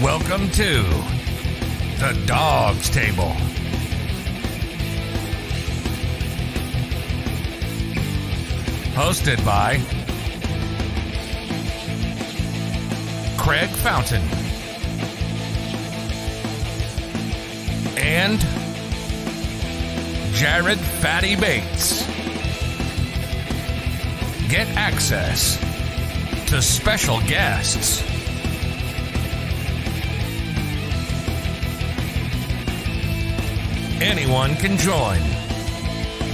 Welcome to the Dawgs Table. Hosted by Craig Fountain and Jared Fatty Bates. Get access to special guests, anyone can join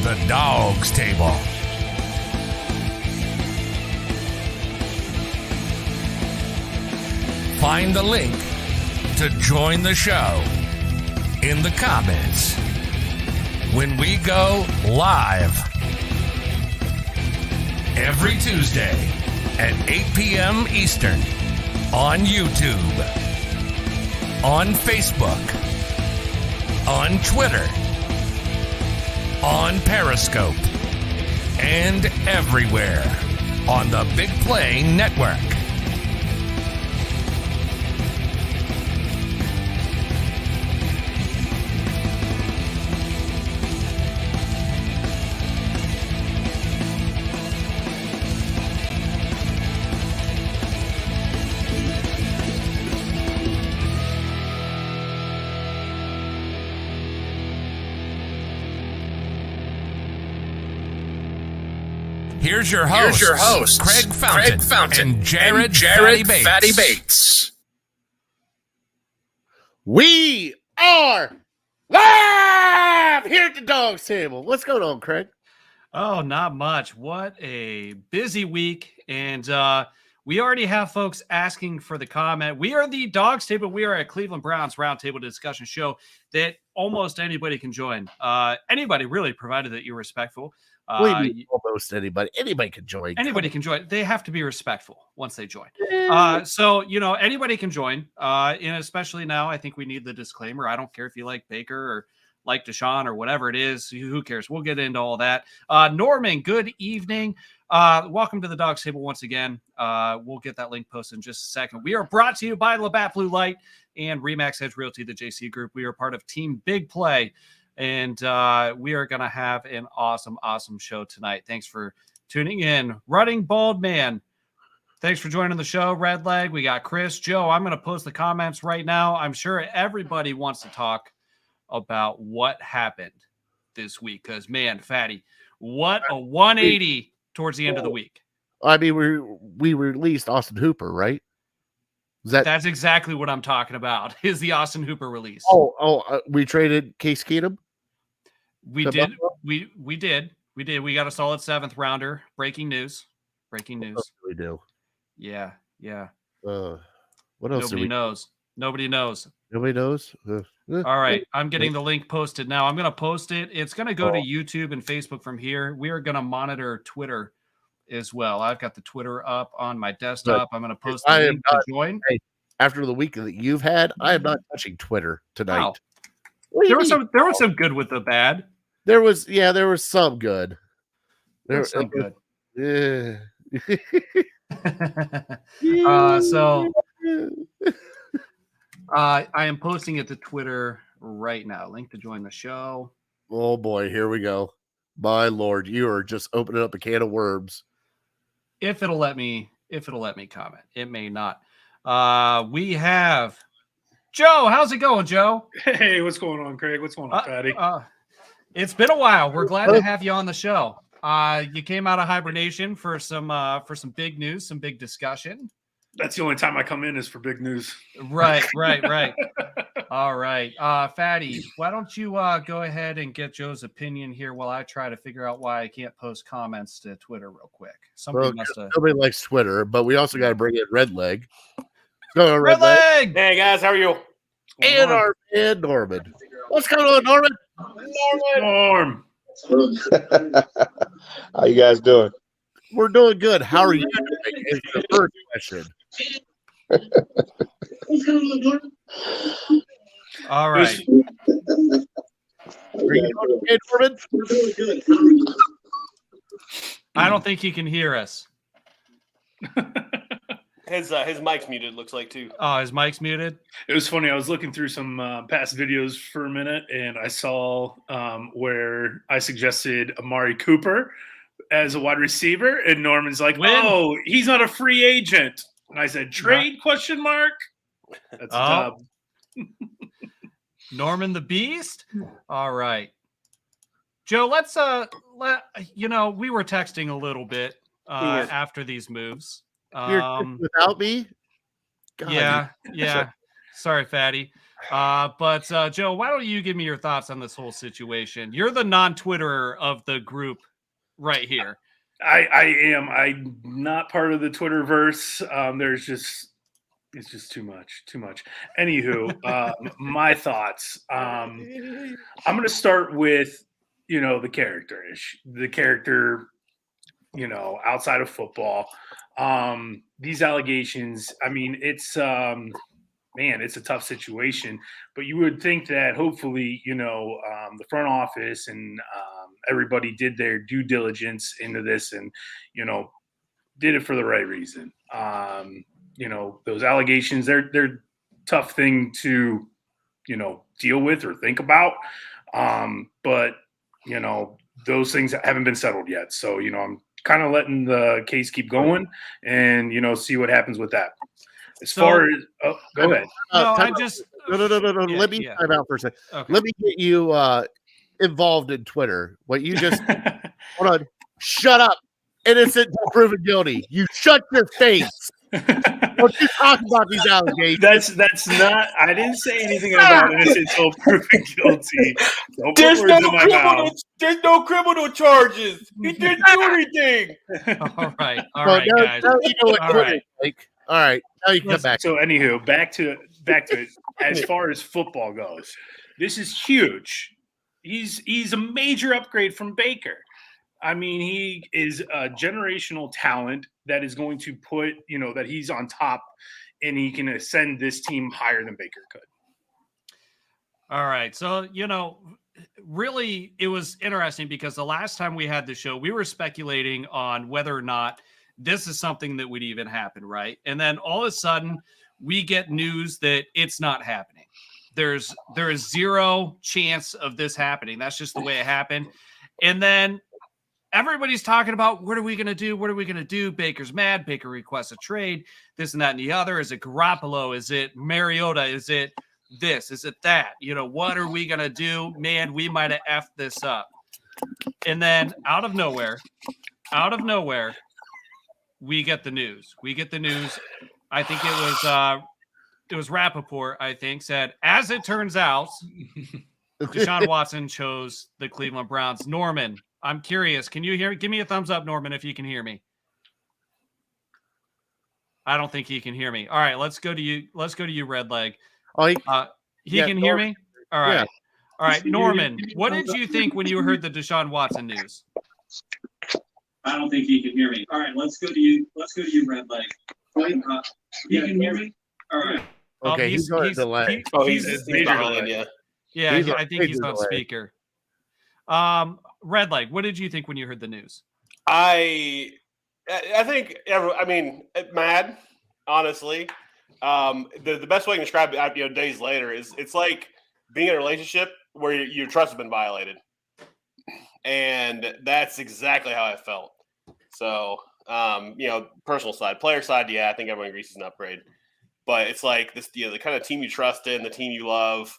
the Dawgs Table. Find the link to join the show in the comments when we go live every Tuesday at 8 p.m. Eastern on YouTube, on Facebook, on Twitter, on Periscope, and everywhere on the BIGPLAY network. Here's your host, Craig Fountain and Jared Fatty Bates. We are live here at the Dawgs Table. What's going on, Craig? Oh, not much. What a busy week. And we already have folks asking for the comment. We are the Dawgs Table. We are a Cleveland Browns roundtable discussion show that almost anybody can join. Anybody, really, provided that you're respectful. Almost anybody. Anybody can join. Anybody can join. They have to be respectful once they join. So, anybody can join. And especially now, I think we need the disclaimer. I don't care if you like Baker or like Deshaun or whatever it is. Who cares? We'll get into all that. Norman, good evening. Welcome to the Dawgs Table once again. We'll get that link posted in just a second. We are brought to you by Labatt Blue Light and Remax Hedge Realty, the JC Group. We are part of Team Big Play. And we are going to have an awesome show tonight. Thanks for tuning in. Running Bald Man, thanks for joining the show. Red Leg, we got Chris. Joe, I'm going to post the comments right now. I'm sure everybody wants to talk about what happened this week. Because, man, Fatty, what a 180 towards the end of the week. I mean, we released Austin Hooper, right? That's exactly what I'm talking about, is the Austin Hooper release. We traded Case Keenum? We did. We did. We got a solid 7th rounder. Breaking news. What else do we do? Yeah. What else? Nobody knows. Nobody knows. All right. I'm getting the link posted now. I'm going to post it. It's going to go to YouTube and Facebook from here. We are going to monitor Twitter as well. I've got the Twitter up on my desktop. I'm going to post the link to join. After the week that you've had, I am not touching Twitter tonight. Wow. There was some good with the bad. There was some good. There was some good. Yeah. I am posting it to Twitter right now. Link to join the show. Oh boy, here we go. My Lord, you are just opening up a can of worms. If it'll let me comment. It may not. We have Joe. How's it going, Joe? Hey, what's going on, Craig? What's going on, Patty? It's been a while. We're glad to have you on the show. You came out of hibernation for some big news, some big discussion. That's the only time I come in is for big news. Right. All right. Fatty, why don't you go ahead and get Joe's opinion here while I try to figure out why I can't post comments to Twitter real quick. Nobody likes Twitter, but we also got to bring in Red Leg. Go, Red Leg! Hey, guys, how are you? And our man, Norman. What's going on, Norman? Norm. How you guys doing? We're doing good. How are you doing? Is the first question. All right. Are you doing okay, Norman? I don't think he can hear us. His mic's muted, looks like, too. Oh, his mic's muted? It was funny. I was looking through some past videos for a minute, and I saw where I suggested Amari Cooper as a wide receiver, and Norman's like, "Oh, he's not a free agent." And I said, "Trade?" Question mark. That's a dub. Norman the Beast. All right, Joe. Let's we were texting a little bit after these moves. Without me. God, yeah. Sorry, Fatty. But Joe, why don't you give me your thoughts on this whole situation? You're the non-Twitterer of the group right here. I am. I'm not part of the Twitterverse. It's just too much. Anywho, my thoughts. I'm going to start with, the character, outside of football. These allegations, I mean, it's a tough situation, but you would think that hopefully, the front office and everybody did their due diligence into this and, did it for the right reason. Those allegations, they're tough thing to, deal with or think about. But, those things haven't been settled yet. So, I'm kind of letting the case keep going and, see what happens with that. As far as, go ahead. No. Let me time out for a second. Okay. Let me get you involved in Twitter. What you just hold on. Shut up. Innocent until proven guilty. You shut your face. Don't you talk about these allegations. That's not. I didn't say anything about innocent until proven guilty. There's no criminal charges. He didn't do anything. All right, guys. Now you know what Twitter is like. All right, now you can come back. So, anywho, back to it. As far as football goes, this is huge. He's a major upgrade from Baker. I mean, he is a generational talent that is going to put, that he's on top and he can ascend this team higher than Baker could. All right. So, really, it was interesting because the last time we had the show, we were speculating on whether or not this is something that would even happen, right? And then all of a sudden, we get news that it's not happening. There is zero chance of this happening. That's just the way it happened. And then everybody's talking about what are we going to do? What are we going to do? Baker's mad. Baker requests a trade. This and that and the other. Is it Garoppolo? Is it Mariota? Is it this? Is it that? What are we going to do? Man, we might have effed this up. And then out of nowhere, we get the news. I think it was Rappaport, I think, said, as it turns out, Deshaun Watson chose the Cleveland Browns. Norman, I'm curious. Can you hear me? Give me a thumbs up, Norman, if you can hear me. I don't think he can hear me. All right, let's go to you. Redleg. He can hear me? All right. Yeah. All right, Norman, what did you think when you heard the Deshaun Watson news? I don't think he can hear me. All right, let's go to you, Redleg. He can hear me? All right. Okay, he's delay. He's behind, yeah. Yeah, I think he's on speaker. Redleg, what did you think when you heard the news? I think mad, honestly. The best way to describe it, days later is it's like being in a relationship where your trust has been violated. And that's exactly how I felt. So, personal side, player side, yeah, I think everyone agrees he's an upgrade. But it's like this, the kind of team you trust in, the team you love,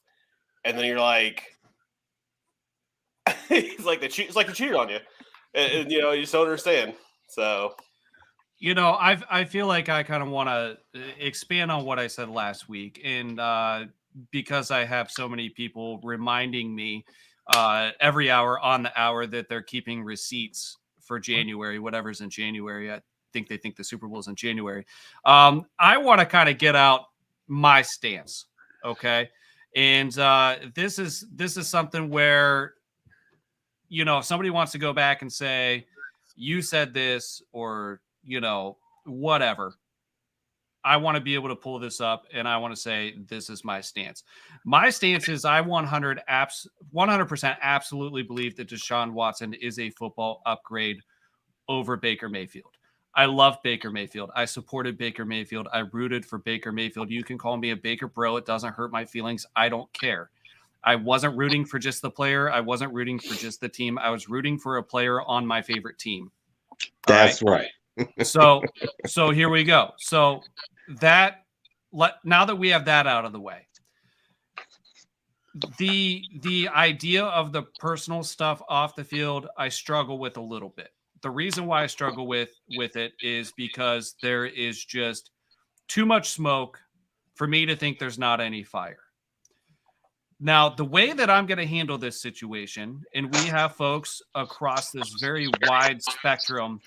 and then you're like, it's like they cheated on you, and you just don't understand. So, I feel like I kind of want to expand on what I said last week, and because I have so many people reminding me every hour on the hour that they're keeping receipts for January, whatever's in January. I think they think the Super Bowl is in January. I want to kind of get out my stance. Okay. And this is something where, if somebody wants to go back and say, you said this, or, whatever, I want to be able to pull this up and I want to say, this is my stance. My stance is I 100% absolutely believe that Deshaun Watson is a football upgrade over Baker Mayfield. I love Baker Mayfield. I supported Baker Mayfield. I rooted for Baker Mayfield. You can call me a Baker bro. It doesn't hurt my feelings. I don't care. I wasn't rooting for just the player. I wasn't rooting for just the team. I was rooting for a player on my favorite team. That's right. So here we go. So now that we have that out of the way, the idea of the personal stuff off the field, I struggle with a little bit. The reason why I struggle with it is because there is just too much smoke for me to think there's not any fire. Now, the way that I'm going to handle this situation, and we have folks across this very wide spectrum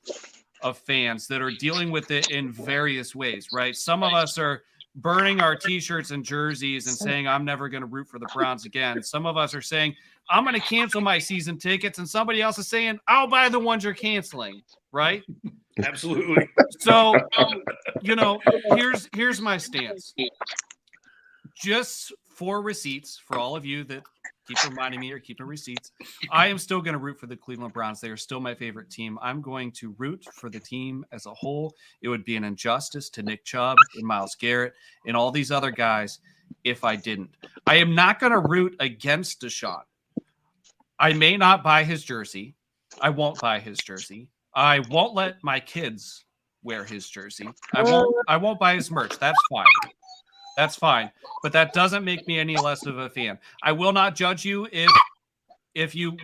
of fans that are dealing with it in various ways, right? Some of us are burning our T-shirts and jerseys and saying, I'm never going to root for the Browns again. Some of us are saying, I'm going to cancel my season tickets. And somebody else is saying, I'll buy the ones you're canceling, right? Absolutely. So, here's my stance. Just for receipts, for all of you that keep reminding me or keeping receipts, I am still going to root for the Cleveland Browns. They are still my favorite team. I'm going to root for the team as a whole. It would be an injustice to Nick Chubb and Myles Garrett and all these other guys if I didn't. I am not going to root against Deshaun. I may not buy his jersey. I won't buy his jersey. I won't let my kids wear his jersey. I won't buy his merch. That's fine. That's fine. But that doesn't make me any less of a fan. I will not judge you if you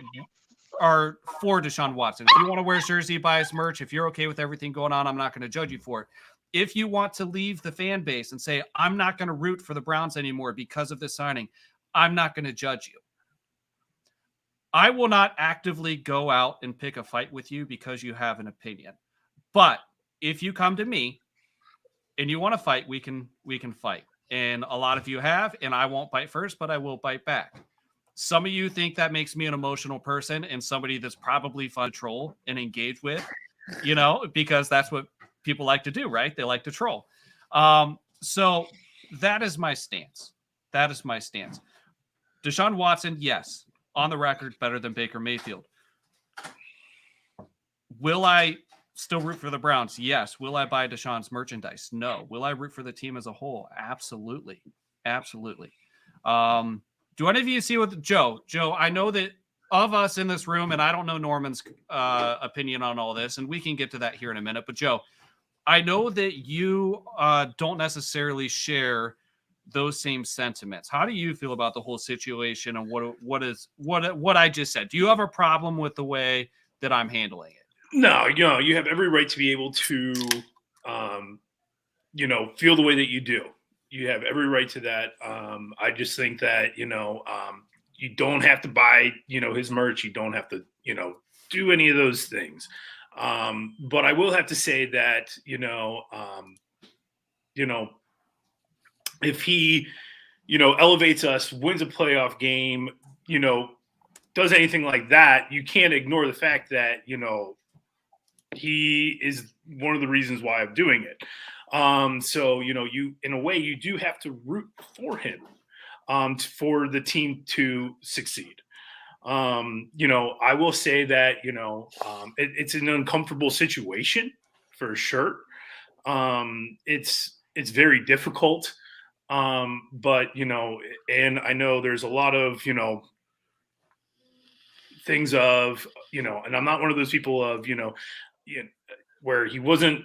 are for Deshaun Watson. If you want to wear his jersey, buy his merch, if you're okay with everything going on, I'm not going to judge you for it. If you want to leave the fan base and say, I'm not going to root for the Browns anymore because of this signing, I'm not going to judge you. I will not actively go out and pick a fight with you because you have an opinion. But if you come to me and you want to fight, we can fight. And a lot of you have, and I won't bite first, but I will bite back. Some of you think that makes me an emotional person and somebody that's probably fun to troll and engage with, because that's what people like to do, right? They like to troll. So that is my stance. Deshaun Watson, yes, on the record, better than Baker Mayfield. Will I still root for the Browns? Yes. Will I buy Deshaun's merchandise? No. Will I root for the team as a whole? Absolutely. Absolutely. Do any of you see what Joe, I know that of us in this room, and I don't know Norman's opinion on all this, and we can get to that here in a minute, but Joe, I know that you don't necessarily share those same sentiments. How do you feel about the whole situation and what I just said? Do you have a problem with the way that I'm handling it? No, you have every right to be able to, feel the way that you do. You have every right to that. I just think that, you don't have to buy, his merch. You don't have to, do any of those things. But I will have to say that, if he, elevates us, wins a playoff game, does anything like that, you can't ignore the fact that, he is one of the reasons why I'm doing it. So, you, in a way, you do have to root for him, for the team to succeed. I will say that, it's an uncomfortable situation for sure. It's very difficult. But, and I know there's a lot of, things of, and I'm not one of those people of, where he wasn't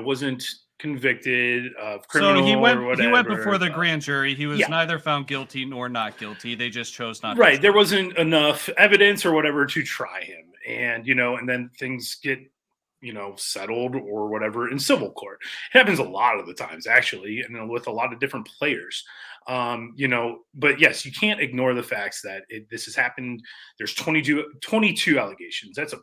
wasn't convicted of criminal. So he went whatever. before the grand jury. He was neither found guilty nor not guilty. They just chose not to. Right. There wasn't enough evidence or whatever to try him. And, and then things get, settled or whatever in civil court. It happens a lot of the times, actually, and with a lot of different players. But yes, you can't ignore the facts that this has happened. There's 22 allegations. That's a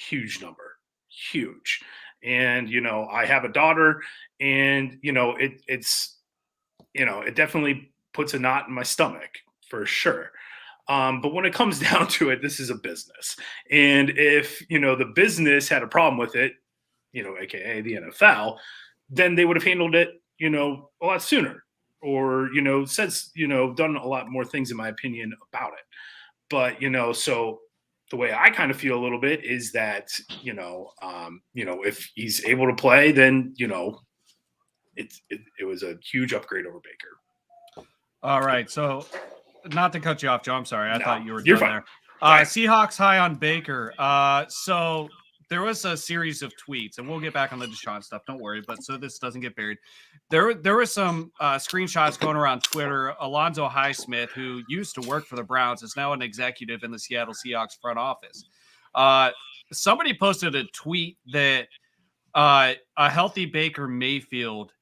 huge number, huge. And, I have a daughter and, it's it definitely puts a knot in my stomach for sure. But when it comes down to it, this is a business. And if, the business had a problem with it, AKA the NFL, then they would have handled it, a lot sooner or, done a lot more things, in my opinion, about it. But, so the way I kind of feel a little bit is that, if he's able to play, then, it was a huge upgrade over Baker. All right. So not to cut you off, Joe. I'm sorry. I thought you were you're done fine. there. Seahawks high on Baker. So there was a series of tweets, and we'll get back on the Deshaun stuff. Don't worry. But so this doesn't get buried. There were some screenshots going around Twitter. Alonzo Highsmith, who used to work for the Browns, is now an executive in the Seattle Seahawks front office. Somebody posted a tweet that a healthy Baker Mayfield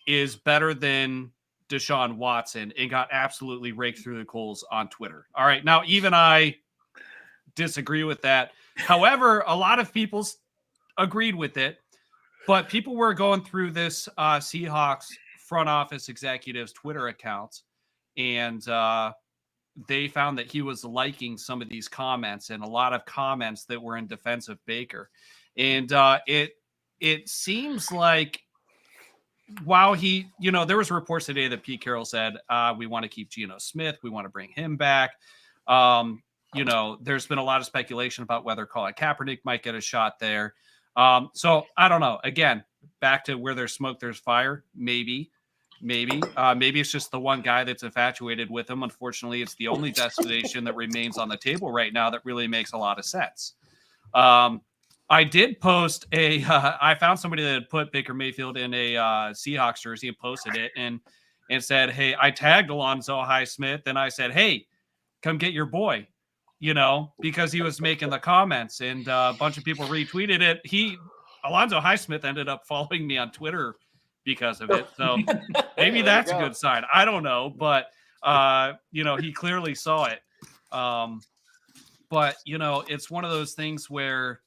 is better than Deshaun Watson, and got absolutely raked through the coals on Twitter. All right. Now, even I disagree with that. However, a lot of people agreed with it, but people were going through this Seahawks front office executives' Twitter accounts, and they found that he was liking some of these comments, and a lot of comments that were in defense of Baker. And it seems like while he, there was reports today that Pete Carroll said, we want to keep Geno Smith. We want to bring him back. There's been a lot of speculation about whether Colin Kaepernick might get a shot there. So I don't know. Again, back to where there's smoke, there's fire. Maybe it's just the one guy that's infatuated with him. Unfortunately, it's the only destination that remains on the table right now that really makes a lot of sense. I did post I found somebody that had put Baker Mayfield in a Seahawks jersey and posted it and said, hey, I tagged Alonzo Highsmith and I said, hey, come get your boy, because he was making the comments, and a bunch of people retweeted it. Alonzo Highsmith ended up following me on Twitter because of it. So maybe that's a good sign. I don't know, but he clearly saw it. But it's one of those things where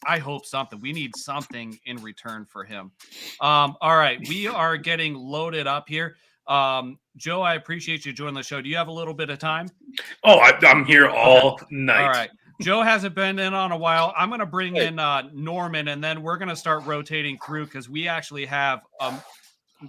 I hope we need something in return for him. All right. We are getting loaded up here. Joe, I appreciate you joining the show. Do you have a little bit of time? Oh, I'm here all night. All right. Joe hasn't been in on a while. I'm going to bring in Norman, and then we're going to start rotating through because we actually have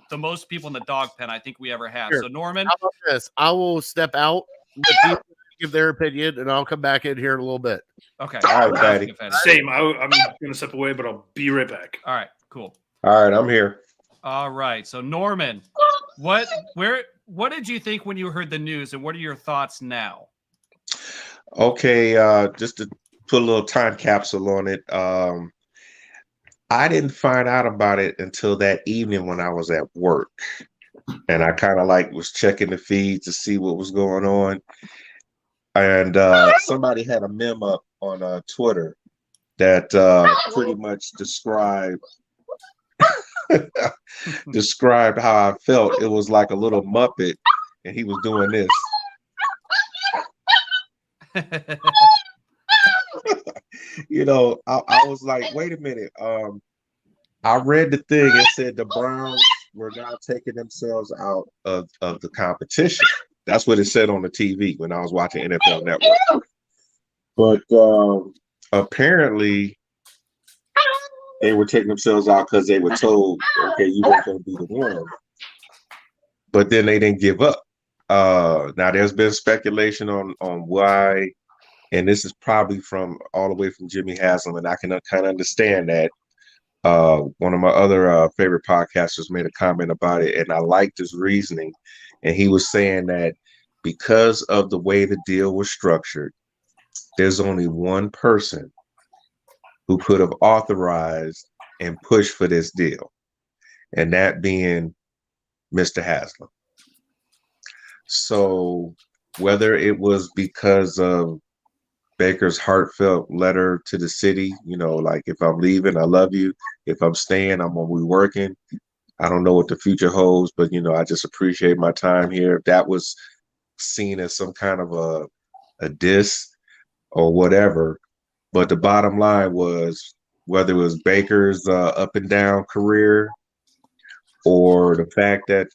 the most people in the dog pen I think we ever have. Sure. So Norman, how about this? I will step out, let people give their opinion, and I'll come back in here in a little bit. Okay. All right, Patty. Same. I'm going to step away, but I'll be right back. All right. Cool. All right, I'm here. All right. So Norman, what did you think when you heard the news, and what are your thoughts now? Okay, just to put a little time capsule on it. I didn't find out about it until that evening when I was at work, and I kind of was checking the feed to see what was going on. And somebody had a meme up on Twitter that pretty much described how I felt. It was like a little Muppet, and he was doing this. I was like, wait a minute. I read the thing. It said the Browns were now taking themselves out of the competition. That's what it said on the TV when I was watching NFL Network. But apparently they were taking themselves out because they were told, okay, you weren't going to be the one. But then they didn't give up. Now there's been speculation on why, and this is probably from all the way from Jimmy Haslam, and I can kind of understand that. One of my other favorite podcasters made a comment about it, and I liked his reasoning. And he was saying that because of the way the deal was structured, there's only one person who could have authorized and pushed for this deal, and that being Mr. Haslam. So whether it was because of Baker's heartfelt letter to the city, like, if I'm leaving, I love you. If I'm staying, I'm going to be working. I don't know what the future holds, but, I just appreciate my time here. If that was seen as some kind of a diss or whatever. But the bottom line was, whether it was Baker's up and down career or the fact that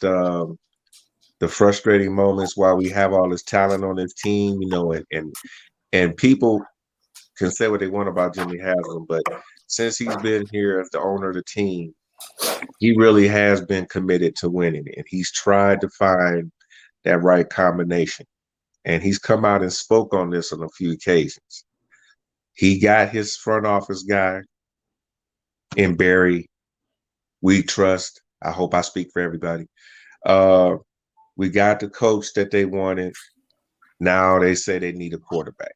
the frustrating moments while we have all this talent on this team, and people can say what they want about Jimmy Haslam, but since he's been here as the owner of the team, he really has been committed to winning, and he's tried to find that right combination. and he's come out and spoke on this on a few occasions. He got his front office guy in Barry. We trust. I hope I speak for everybody. We got the coach that they wanted. Now they say they need a quarterback.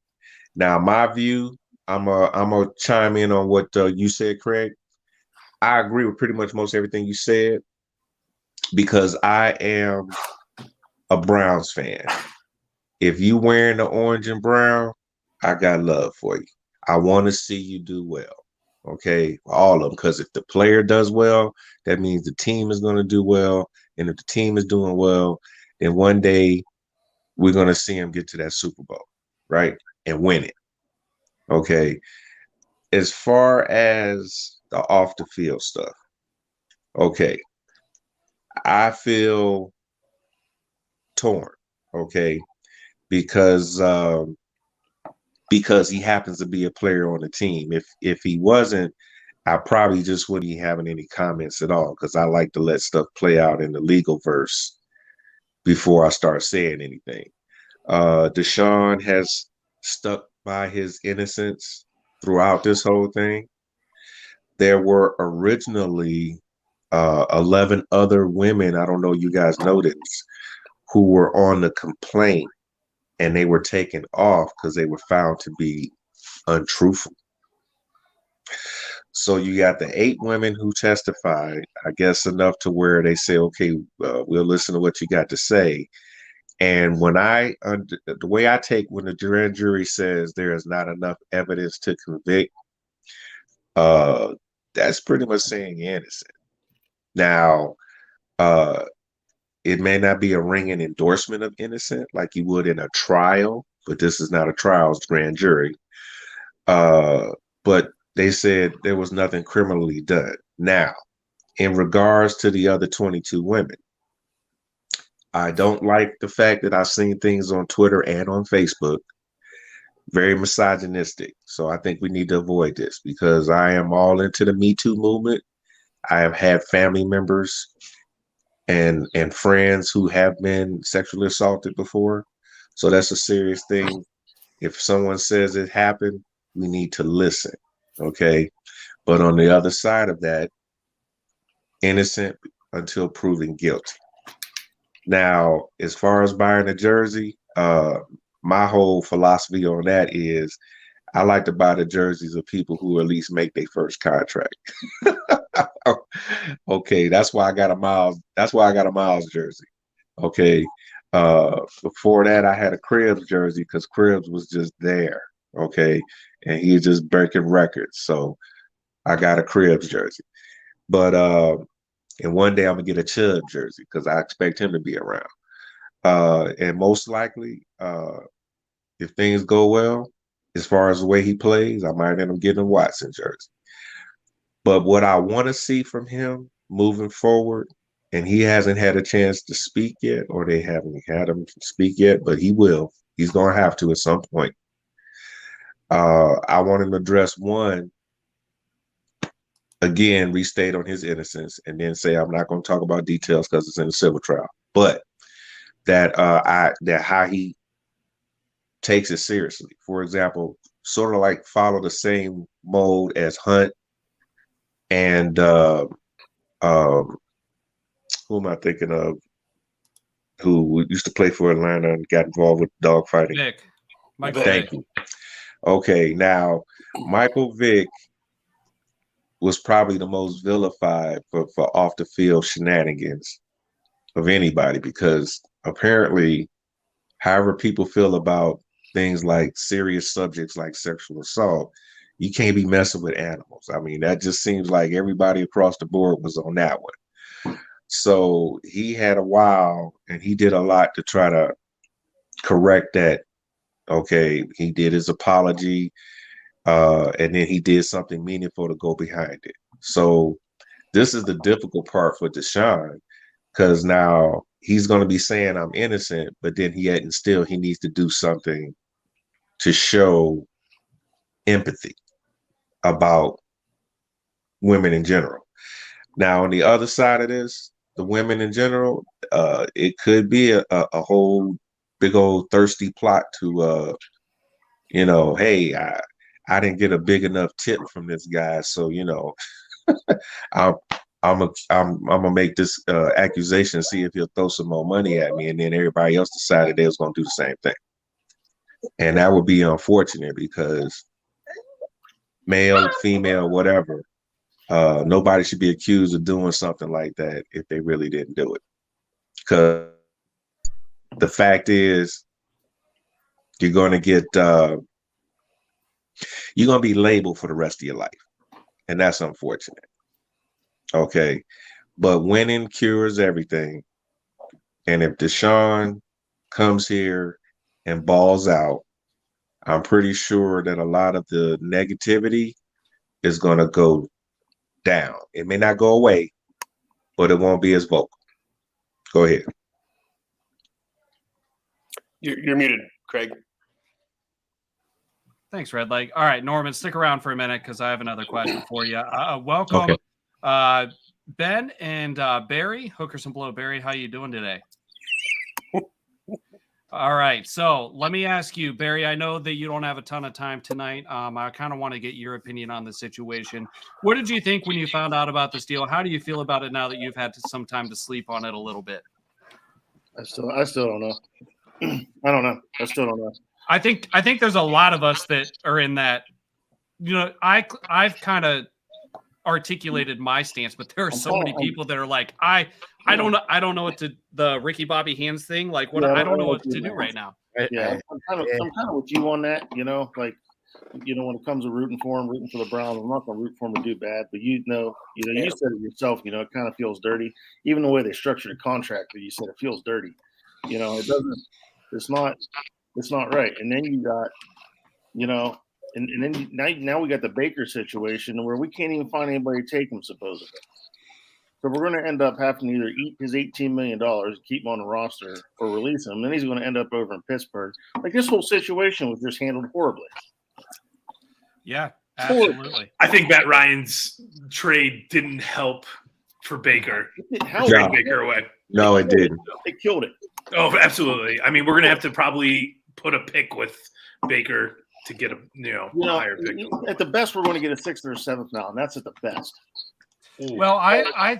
Now, my view, I'm a chime in on what you said, Craig. I agree with pretty much most everything you said because I am a Browns fan. If you wearing the orange and brown, I got love for you. I want to see you do well. Okay, all of them. Because if the player does well, that means the team is going to do well. And if the team is doing well, then one day we're going to see him get to that Super Bowl, right? And win it. Okay. As far as the off the field stuff, okay, I feel torn, okay, because he happens to be a player on the team. If he wasn't, I probably just wouldn't be having any comments at all because I like to let stuff play out in the legal verse before I start saying anything. Deshaun has stuck by his innocence throughout this whole thing. There were originally 11 other women, I don't know you guys know this, who were on the complaint and they were taken off because they were found to be untruthful. So you got the 8 women who testified, I guess enough to where they say, okay, we'll listen to what you got to say. And when the way I take when the grand jury says there is not enough evidence to convict, that's pretty much saying innocent. Now, it may not be a ringing endorsement of innocent like you would in a trial, but this is not a trial, it's grand jury. But they said there was nothing criminally done. Now, in regards to the other 22 women, I don't like the fact that I've seen things on Twitter and on Facebook, very misogynistic. So I think we need to avoid this because I am all into the Me Too movement. I have had family members and friends who have been sexually assaulted before. So that's a serious thing. If someone says it happened, we need to listen. Okay. But on the other side of that, innocent until proven guilty. Now, as far as buying a jersey, my whole philosophy on that is I like to buy the jerseys of people who at least make their first contract. Okay, that's why I got a Miles jersey. Okay. Before that, I had a Cribbs jersey because Cribbs was just there. Okay. And he was just breaking records. So I got a Cribbs jersey. But and one day I'm gonna get a Chubb jersey because I expect him to be around. And most likely, if things go well, as far as the way he plays, I might end up getting a Watson jersey. But what I want to see from him moving forward, and he hasn't had a chance to speak yet, or they haven't had him speak yet, but he will. He's going to have to at some point. I want him to address one, again, restate on his innocence, and then say, I'm not going to talk about details because it's in a civil trial. But that how he takes it seriously. For example, sort of like follow the same mode as Hunt and who am I thinking of? Who used to play for Atlanta and got involved with dog fighting? Vick. Thank you. Okay, now Michael Vick was probably the most vilified for off the field shenanigans of anybody because apparently, however people feel about things like serious subjects like sexual assault, you can't be messing with animals. I mean, that just seems like everybody across the board was on that one. So he had a while and he did a lot to try to correct that. Okay, he did his apology, and then he did something meaningful to go behind it. So this is the difficult part for Deshaun because now he's going to be saying I'm innocent, but then he needs to do something to show empathy about women in general. Now, on the other side of this, the women in general, it could be a whole big old thirsty plot to, hey, I didn't get a big enough tip from this guy, so I'm gonna make this accusation and see if he'll throw some more money at me, and then everybody else decided they was gonna do the same thing, and that would be unfortunate because male, female, whatever, nobody should be accused of doing something like that if they really didn't do it. Because the fact is, you're gonna be labeled for the rest of your life, and that's unfortunate. Okay, but winning cures everything, and if Deshaun comes here and balls out, I'm pretty sure that a lot of the negativity is going to go down. It may not go away, but it won't be as vocal. Go ahead. You're muted, Craig. Thanks, Red Leg. All right, Norman, stick around for a minute because I have another question for you. Welcome, Okay. Ben and Barry, Hookers and Blow. Barry, how you doing today? All right, so let me ask you, Barry, I know that you don't have a ton of time tonight. I kind of want to get your opinion on the situation. What did you think when you found out about this deal? How do you feel about it now that you've had some time to sleep on it a little bit? I still don't know. I don't know. I still don't know. I think there's a lot of us that are in that. I've kind of articulated my stance, but there are so many people that are like, I don't know what to the Ricky Bobby Hands thing. Like, what I don't know what to do right now. Yeah, I'm kind of with you on that. Like, when it comes to rooting for him, rooting for the Browns, I'm not going to root for him to do bad. But you said it yourself. It kind of feels dirty, even the way they structured a contract. But you said it feels dirty. It doesn't. It's not right. And then you got, and then now we got the Baker situation where we can't even find anybody to take him, supposedly. So we're going to end up having to either eat his $18 million, keep him on the roster, or release him. Then he's going to end up over in Pittsburgh. Like, this whole situation was just handled horribly. Yeah, absolutely. I think Matt Ryan's trade didn't help for Baker. Baker away. No, it didn't. It killed it. Oh, absolutely. I mean, we're going to have to probably put a pick with Baker to get a higher pick. At the best, we're going to get a 6th or 7th now, and that's at the best. Well, I'm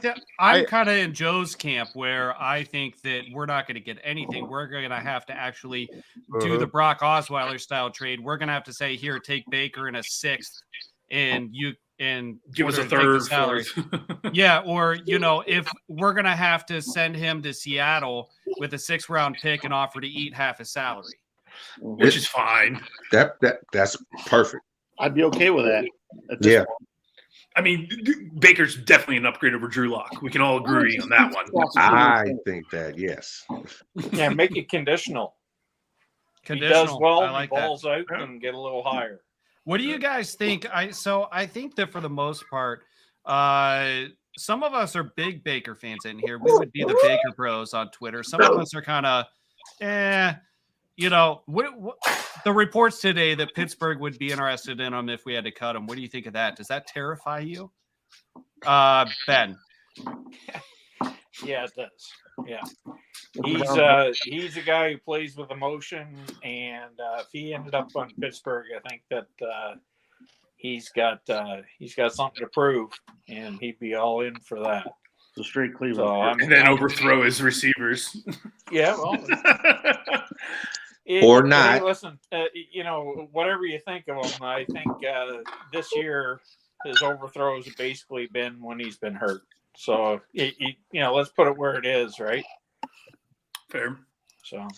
kind of in Joe's camp where I think that we're not going to get anything. We're going to have to actually do the Brock Osweiler style trade. We're going to have to say, here, take Baker in a 6th, and you and give us a 3rd salary. Yeah, or if we're going to have to send him to Seattle with a 6th round pick and offer to eat half his salary, which is fine. That's perfect. I'd be okay with that. Yeah. Point. I mean, Baker's definitely an upgrade over Drew Lock. We can all agree on that one. I think that, yes. Yeah, make it conditional. He does well, he balls out and get a little higher. What do you guys think? I think that for the most part, some of us are big Baker fans in here. We would be the Baker Bros on Twitter. Some of us are kind of, what the reports today that Pittsburgh would be interested in him if we had to cut him. What do you think of that? Does that terrify you, Ben? Yeah, it does. Yeah, he's a guy who plays with emotion, and if he ended up on Pittsburgh, I think that he's got something to prove, and he'd be all in for that. The straight Cleveland, and then overthrow his receivers. Yeah, well, or not. Hey, listen, whatever you think of him, I think this year his overthrows have basically been when he's been hurt. So, let's put it where it is, right? Fair. So,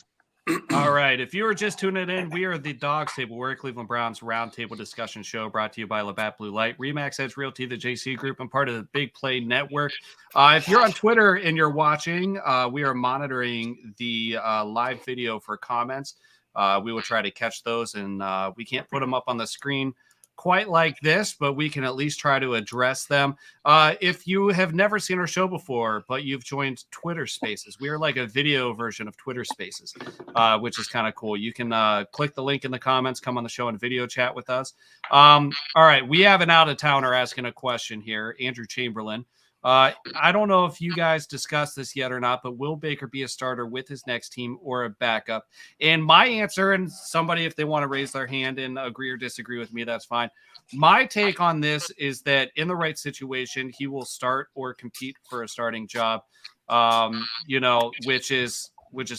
all right. If you were just tuning in, we are the Dawgs Table. We're a Cleveland Browns roundtable discussion show brought to you by Labatt Blue Light, Remax Edge Realty, the JC Group, and part of the Big Play Network. If you're on Twitter and you're watching, we are monitoring the live video for comments. We will try to catch those, and we can't put them up on the screen quite like this, but we can at least try to address them. If you have never seen our show before, but you've joined Twitter Spaces, we are like a video version of Twitter Spaces, which is kind of cool. You can click the link in the comments, come on the show and video chat with us. All right, we have an out-of-towner asking a question here, Andrew Chamberlain. I don't know if you guys discussed this yet or not, but will Baker be a starter with his next team or a backup? And my answer, and somebody, if they want to raise their hand and agree or disagree with me, that's fine. My take on this is that in the right situation, he will start or compete for a starting job, which is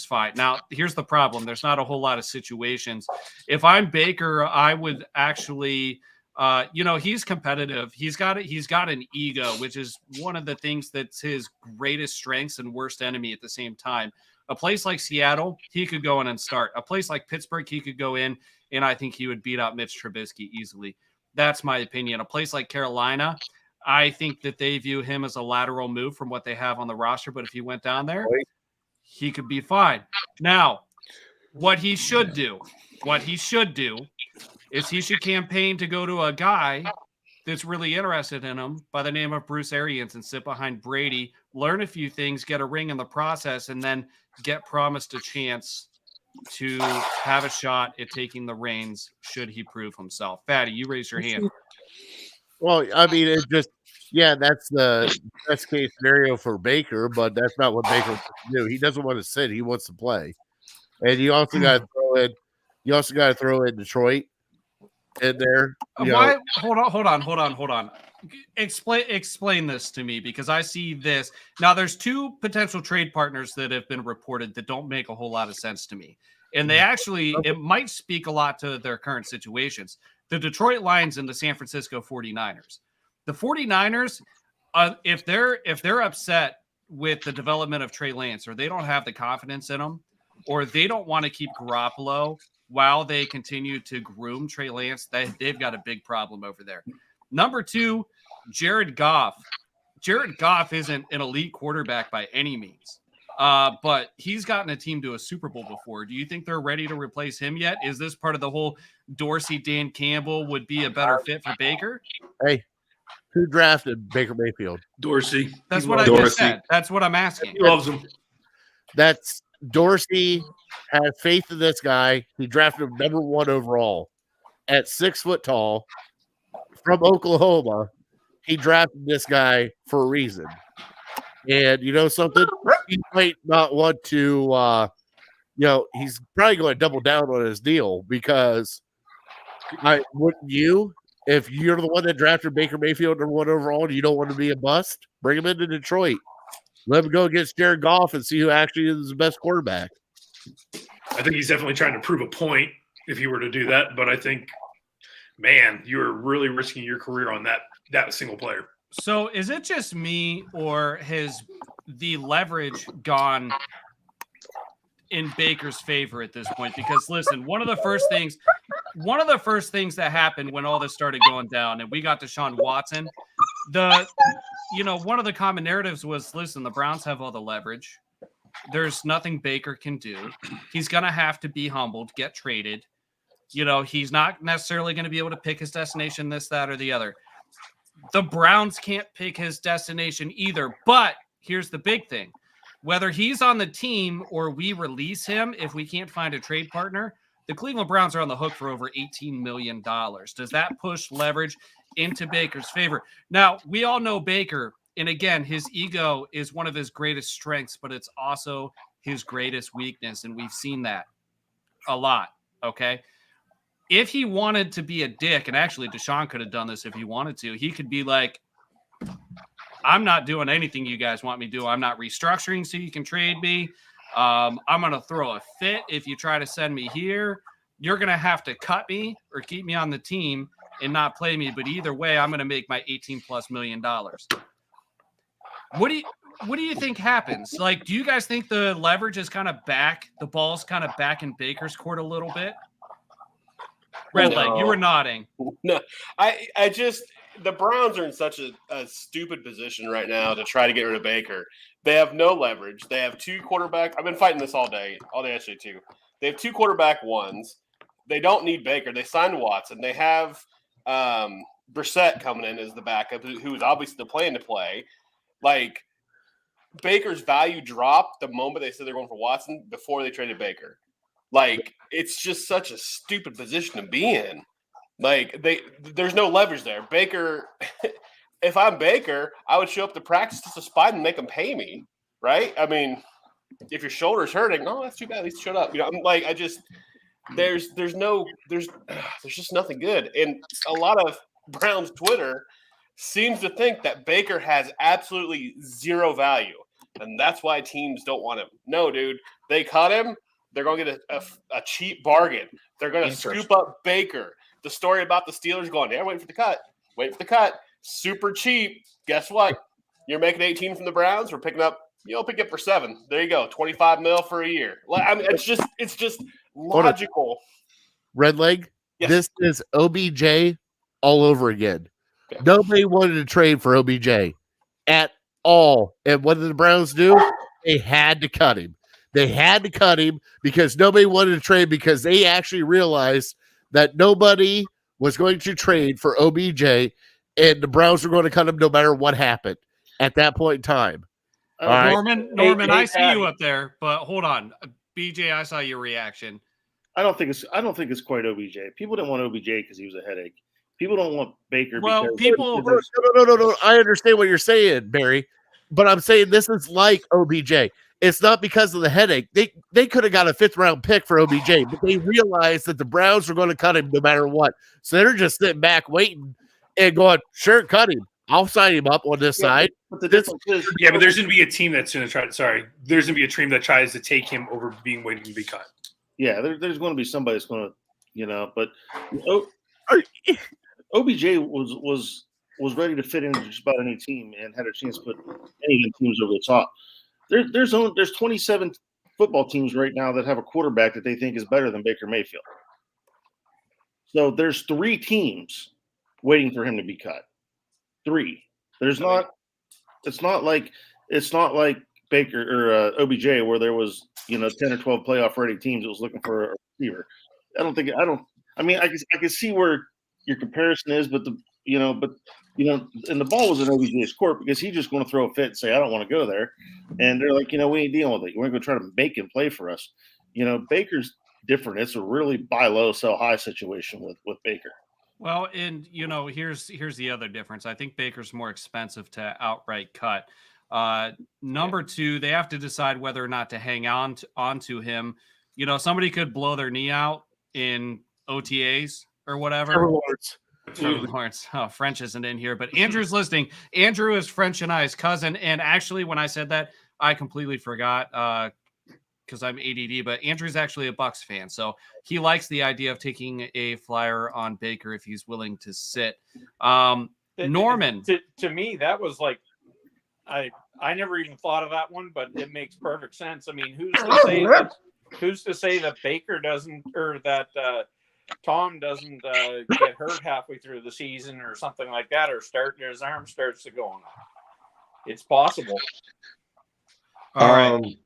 fine. Now, here's the problem. There's not a whole lot of situations. If I'm Baker, I would actually – he's competitive. He's got an ego, which is one of the things that's his greatest strengths and worst enemy at the same time. A place like Seattle, he could go in and start. A place like Pittsburgh, he could go in, and I think he would beat out Mitch Trubisky easily. That's my opinion. A place like Carolina, I think that they view him as a lateral move from what they have on the roster, but if he went down there, he could be fine. Now, what he should do is he should campaign to go to a guy that's really interested in him by the name of Bruce Arians and sit behind Brady, learn a few things, get a ring in the process, and then get promised a chance to have a shot at taking the reins should he prove himself. Fatty, you raise your hand. Well, I mean, it's just, that's the best case scenario for Baker, but that's not what Baker wants to do. He doesn't want to sit. He wants to play. And you also got to throw in Detroit in there. Why? Hold on. Explain this to me, because I see this now. There's two potential trade partners that have been reported that don't make a whole lot of sense to me, and they actually it might speak a lot to their current situations. The Detroit Lions and the San Francisco 49ers. The 49ers, if they're upset with the development of Trey Lance, or they don't have the confidence in him, or they don't want to keep Garoppolo while they continue to groom Trey Lance, they've got a big problem over there. Number two, Jared Goff. Jared Goff isn't an elite quarterback by any means, but he's gotten a team to a Super Bowl before. Do you think they're ready to replace him yet? Is this part of the whole Dorsey, Dan Campbell would be a better fit for Baker? Hey, who drafted Baker Mayfield? Dorsey. That's what I just said. That's what I'm asking. He loves him. That's Dorsey had faith in this guy. He drafted him number 1 overall at 6 foot tall from Oklahoma. He drafted this guy for a reason. And you know something? He might not want to, he's probably going to double down on his deal, because wouldn't you, if you're the one that drafted Baker Mayfield number 1 overall and you don't want to be a bust, bring him into Detroit. Let him go against Jared Goff and see who actually is the best quarterback. I think he's definitely trying to prove a point if he were to do that. But I think, man, you're really risking your career on that single player. So is it just me, or has the leverage gone in Baker's favor at this point? Because listen, one of the first things that happened when all this started going down and we got Deshaun Watson, one of the common narratives was, listen, the Browns have all the leverage. There's nothing Baker can do. He's going to have to be humbled, get traded. He's not necessarily going to be able to pick his destination, this, that, or the other. The Browns can't pick his destination either. But here's the big thing. Whether he's on the team or we release him, if we can't find a trade partner, the Cleveland Browns are on the hook for over $18 million. Does that push leverage into Baker's favor? Now, we all know Baker, and again, his ego is one of his greatest strengths, but it's also his greatest weakness, and we've seen that a lot, okay? If he wanted to be a dick, and actually Deshaun could have done this if he wanted to, he could be like, I'm not doing anything you guys want me to do. I'm not restructuring so you can trade me. I'm going to throw a fit if you try to send me here. You're going to have to cut me or keep me on the team and not play me. But either way, I'm going to make my $18+ million. What do you think happens? Like, do you guys think the leverage is kind of back? The ball's kind of back in Baker's court a little bit? Red leg, you were nodding. No, I just, the Browns are in such a stupid position right now to try to get rid of Baker. They have no leverage. They have 2 quarterback. I've been fighting this all day yesterday too. They have 2 quarterback ones. They don't need Baker. They signed Watson. They have Brissette coming in as the backup, who is obviously the plan to play. Like, Baker's value dropped the moment they said they're going for Watson before they traded Baker. Like, it's just such a stupid position to be in. Like, there's no leverage there. Baker, if I'm Baker, I would show up to practice to spite and make them pay me, right? I mean, if your shoulder's hurting, oh, that's too bad. At least shut up. You know, I'm like, there's just nothing good. And a lot of Browns Twitter seems to think that Baker has absolutely zero value, and that's why teams don't want him. No, dude, they cut him. They're going to get a cheap bargain. They're going to scoop up Baker. The story about the Steelers going, yeah, waiting for the cut. Super cheap. Guess what? You're making 18 from the Browns. We're picking up. You'll pick it for 7. There you go. 25 mil for a year. I mean, it's just logical. Red leg. Yes. This is OBJ all over again. Okay. Nobody wanted to trade for OBJ at all. And what did the Browns do? They had to cut him. They had to cut him because nobody wanted to trade because they actually realized that nobody was going to trade for OBJ and the Browns were going to cut him no matter what happened at that point in time. Norman, I see you up there, but hold on. BJ, I saw your reaction. I don't think it's quite OBJ. People didn't want OBJ because he was a headache. People don't want Baker. Well, because No. I understand what you're saying, Barry, but I'm saying this is like OBJ. It's not because of the headache. They could have got a 5th-round pick for OBJ, but they realized that the Browns were going to cut him no matter what. So they're just sitting back waiting and going, sure, cut him. I'll sign him up on this side. But the difference is, but there's going to be a team that's going to try. Sorry, there's going to be a team that tries to take him over being waiting to be cut. Yeah, there's going to be somebody that's going to, but OBJ was ready to fit into just about any team and had a chance to put any of the teams over the top. There's 27 football teams right now that have a quarterback that they think is better than Baker Mayfield. So there's 3 teams waiting for him to be cut. 3. It's not like Baker or OBJ where there was 10 or 12 playoff ready teams that was looking for a receiver. I mean, I can see where your comparison is, but and the ball was in OBJ's court because he's just going to throw a fit and say, I don't want to go there. And they're like, we ain't dealing with it. We're going to try to make him play for us. Baker's different. It's a really buy low, sell high situation with Baker. Well, and here's the other difference. I think Baker's more expensive to outright cut. Number 2, they have to decide whether or not to hang onto him. Somebody could blow their knee out in OTAs or whatever. Lawrence. Oh, French isn't in here, but Andrew's listening. Andrew is French and I's cousin. And actually, when I said that, I completely forgot because I'm ADD, but Andrew's actually a Bucs fan. So he likes the idea of taking a flyer on Baker if he's willing to sit. Norman. To me, that was like, I never even thought of that one, but it makes perfect sense. I mean, who's to say that Baker doesn't, or that Tom doesn't get hurt halfway through the season or something like that, or his arm starts to go on. It's possible. All right.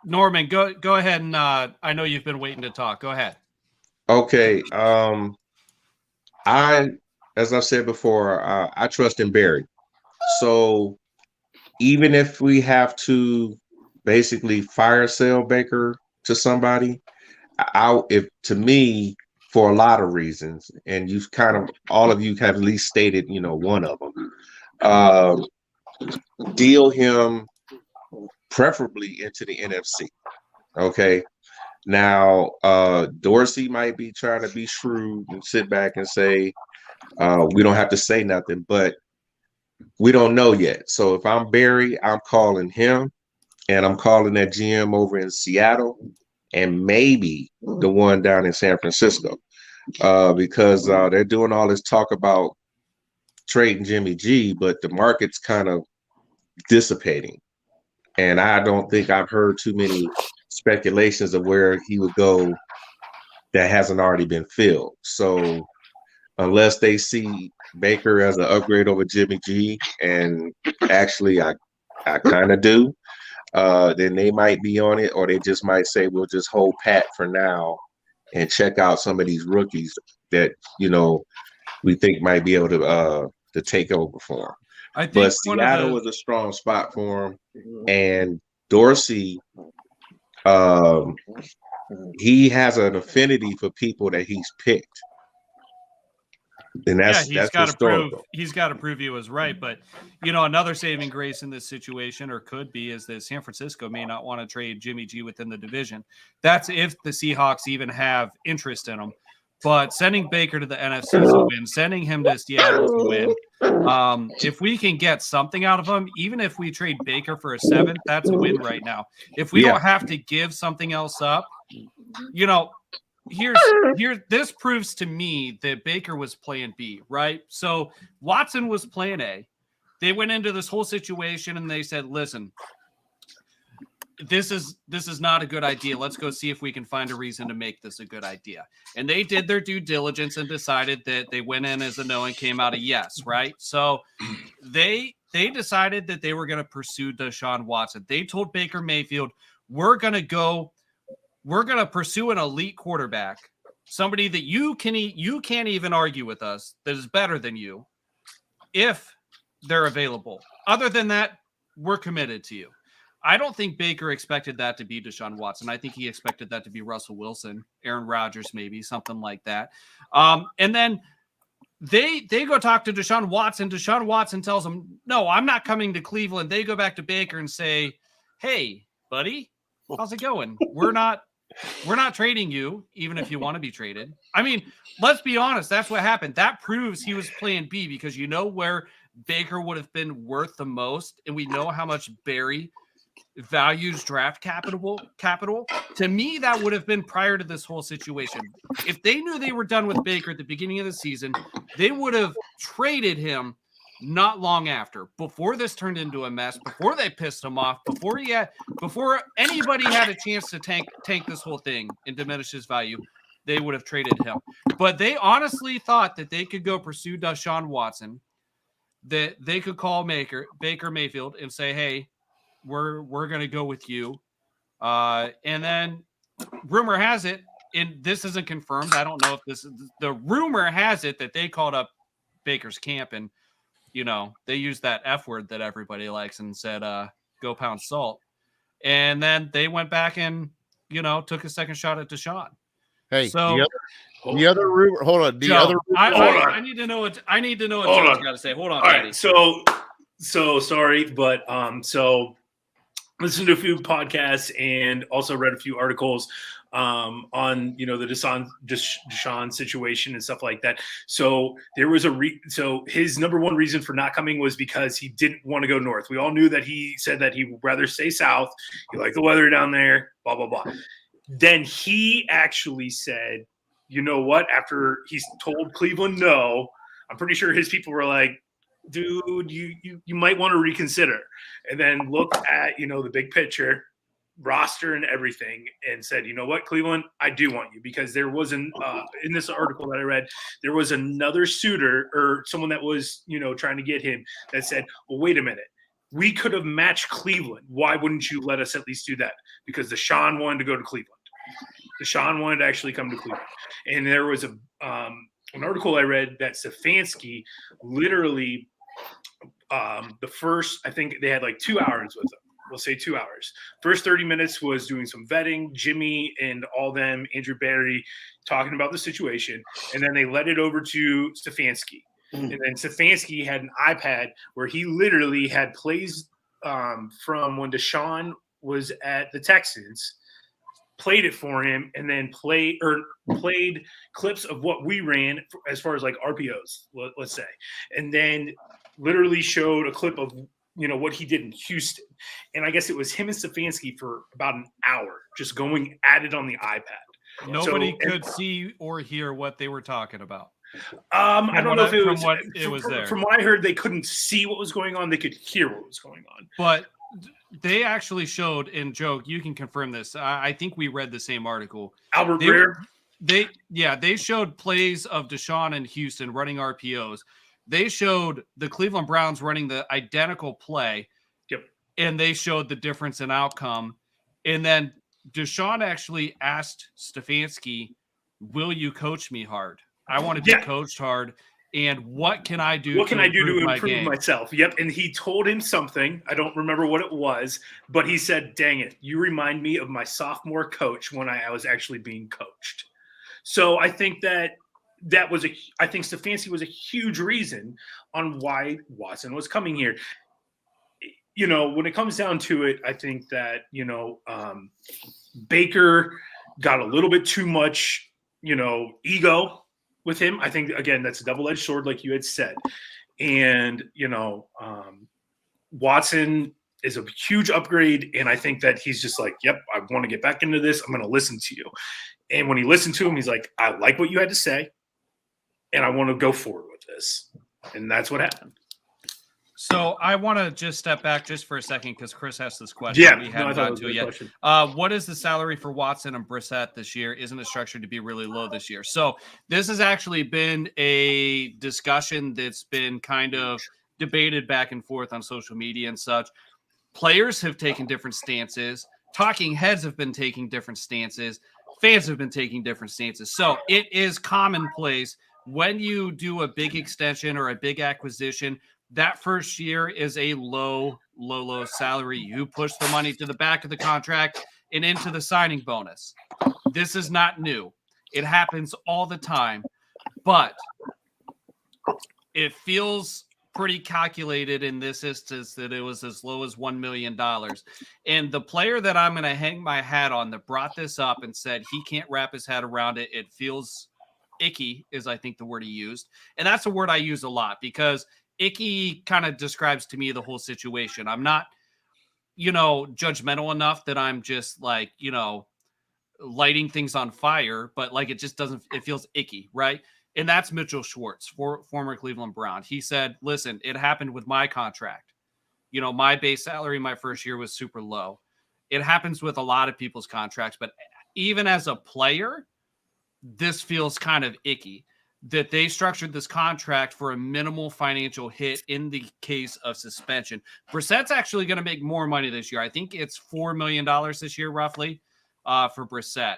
Norman, go ahead, and I know you've been waiting to talk. Go ahead. Okay. As I've said before, I trust in Barry. So even if we have to basically fire sale Baker to somebody, to me, for a lot of reasons, and all of you have at least stated, one of them, deal him preferably into the NFC. Okay. Now, Dorsey might be trying to be shrewd and sit back and say, we don't have to say nothing, but we don't know yet. So if I'm Barry, I'm calling him, and I'm calling that GM over in Seattle and maybe the one down in San Francisco, because they're doing all this talk about trading Jimmy G, but the market's kind of dissipating. And I don't think I've heard too many speculations of where he would go that hasn't already been filled. So unless they see Baker as an upgrade over Jimmy G, and actually I kind of do, then they might be on it, or they just might say, we'll just hold pat for now and check out some of these rookies that, we think might be able to take over for him. But Seattle was a strong spot for him. And Dorsey, he has an affinity for people that he's picked. And that's he's got to prove historical. he was right. But another saving grace in this situation, or could be, is that San Francisco may not want to trade Jimmy G within the division. That's if the Seahawks even have interest in him. But sending Baker to the NFC is a win. Sending him to Seattle is a win. If we can get something out of him, even if we trade Baker for a 7th, that's a win right now. If we don't have to give something else up, this proves to me that Baker was plan B, right? So Watson was plan A. They went into this whole situation and they said, listen, this is not a good idea. Let's go see if we can find a reason to make this a good idea. And they did their due diligence and decided that they went in as a no and came out a yes, right? So they decided that they were going to pursue Deshaun Watson. They told Baker Mayfield, we're going to pursue an elite quarterback, somebody that you can't even argue with us, that is better than you, if they're available. Other than that, we're committed to you. I don't think Baker expected that to be Deshaun Watson. I think he expected that to be Russell Wilson, Aaron Rodgers, maybe something like that. And then they go talk to Deshaun Watson. Deshaun Watson tells them, no, I'm not coming to Cleveland. They go back to Baker and say, hey, buddy, how's it going? We're not trading you, even if you want to be traded. I mean, let's be honest. That's what happened. That proves he was plan B, because where Baker would have been worth the most, and we know how much Barry values draft capital. To me, that would have been prior to this whole situation. If they knew they were done with Baker at the beginning of the season, they would have traded him not long after, before this turned into a mess, before they pissed him off, before anybody had a chance to tank this whole thing and diminish his value. They would have traded him. But they honestly thought that they could go pursue Deshaun Watson, that they could call Baker Mayfield and say, hey, we're going to go with you. And then rumor has it, and this isn't confirmed, I don't know if this is, the rumor has it that they called up Baker's camp and, they used that F word that everybody likes and said, go pound salt. And then they went back and, took a second shot at Deshaun. Hey, so the other rumor, hold on. I need to know what Joe's got to say. Hold on. All right. So sorry, but so listened to a few podcasts and also read a few articles on the Deshaun situation and stuff like that. So there was so his number one reason for not coming was because he didn't want to go north. We all knew that he said that he would rather stay south. He liked the weather down there, blah, blah, blah. Then he actually said, you know what? After he's told Cleveland no, I'm pretty sure his people were like, dude, you might want to reconsider, and then look at the big picture, roster and everything, and said, you know what, Cleveland, I do want you, because there was in this article that I read, there was another suitor or someone that was trying to get him that said, well, wait a minute, we could have matched Cleveland. Why wouldn't you let us at least do that? Because Deshaun wanted to go to Cleveland. Deshaun wanted to actually come to Cleveland, and there was an article I read that Stefanski literally the first, I think they had like 2 hours with him. We'll say 2 hours. First 30 minutes was doing some vetting, Jimmy and all them, Andrew Barry, talking about the situation. And then they let it over to Stefanski. And then Stefanski had an iPad where he literally had plays from when Deshaun was at the Texans, played it for him, and then played clips of what we ran as far as like RPOs, let's say. And then literally showed a clip of what he did in Houston. And I guess it was him and Stefanski for about an hour just going at it on the iPad. Nobody could see or hear what they were talking about. I don't know if it was there. From what I heard, they couldn't see what was going on. They could hear what was going on. But they actually showed, and Joe, you can confirm this. I think we read the same article. Albert Breer. They showed plays of Deshaun in Houston running RPOs. They showed the Cleveland Browns running the identical play. Yep. And they showed the difference in outcome. And then Deshaun actually asked Stefanski, will you coach me hard? I want to be coached hard. And what can I do? What can I do to improve myself? Yep. And he told him something. I don't remember what it was, but he said, dang it, you remind me of my sophomore coach when I was actually being coached. So I think that I think Stefanski was a huge reason on why Watson was coming here. You know, when it comes down to it, I think that, Baker got a little bit too much, ego with him. I think, again, that's a double-edged sword, like you had said. And, Watson is a huge upgrade. And I think that he's just like, yep, I want to get back into this. I'm going to listen to you. And when he listened to him, he's like, I like what you had to say, and I want to go forward with this. And that's what happened. So I want to just step back just for a second because Chris asked this question. Yeah, we haven't gotten to it yet. What is the salary for Watson and Brissette this year? Isn't it structured to be really low this year? So this has actually been a discussion that's been kind of debated back and forth on social media and such. Players have taken different stances. Talking heads have been taking different stances. Fans have been taking different stances. So it is commonplace when you do a big extension or a big acquisition, that first year is a low salary. You push the money to the back of the contract and into the signing bonus. This is not new. It happens all the time, but it feels pretty calculated in this instance that it was as low as $1 million. And the player that I'm going to hang my hat on that brought this up and said he can't wrap his head around it, it feels icky is I think the word he used. And that's a word I use a lot because icky kind of describes to me the whole situation. I'm not, judgmental enough that I'm just like, lighting things on fire, but like, it feels icky. Right. And that's Mitchell Schwartz, former Cleveland Brown. He said, listen, it happened with my contract. My base salary my first year was super low. It happens with a lot of people's contracts, but even as a player, this feels kind of icky that they structured this contract for a minimal financial hit in the case of suspension. Brissett's actually going to make more money this year. I think it's $4 million this year, roughly, for Brissette.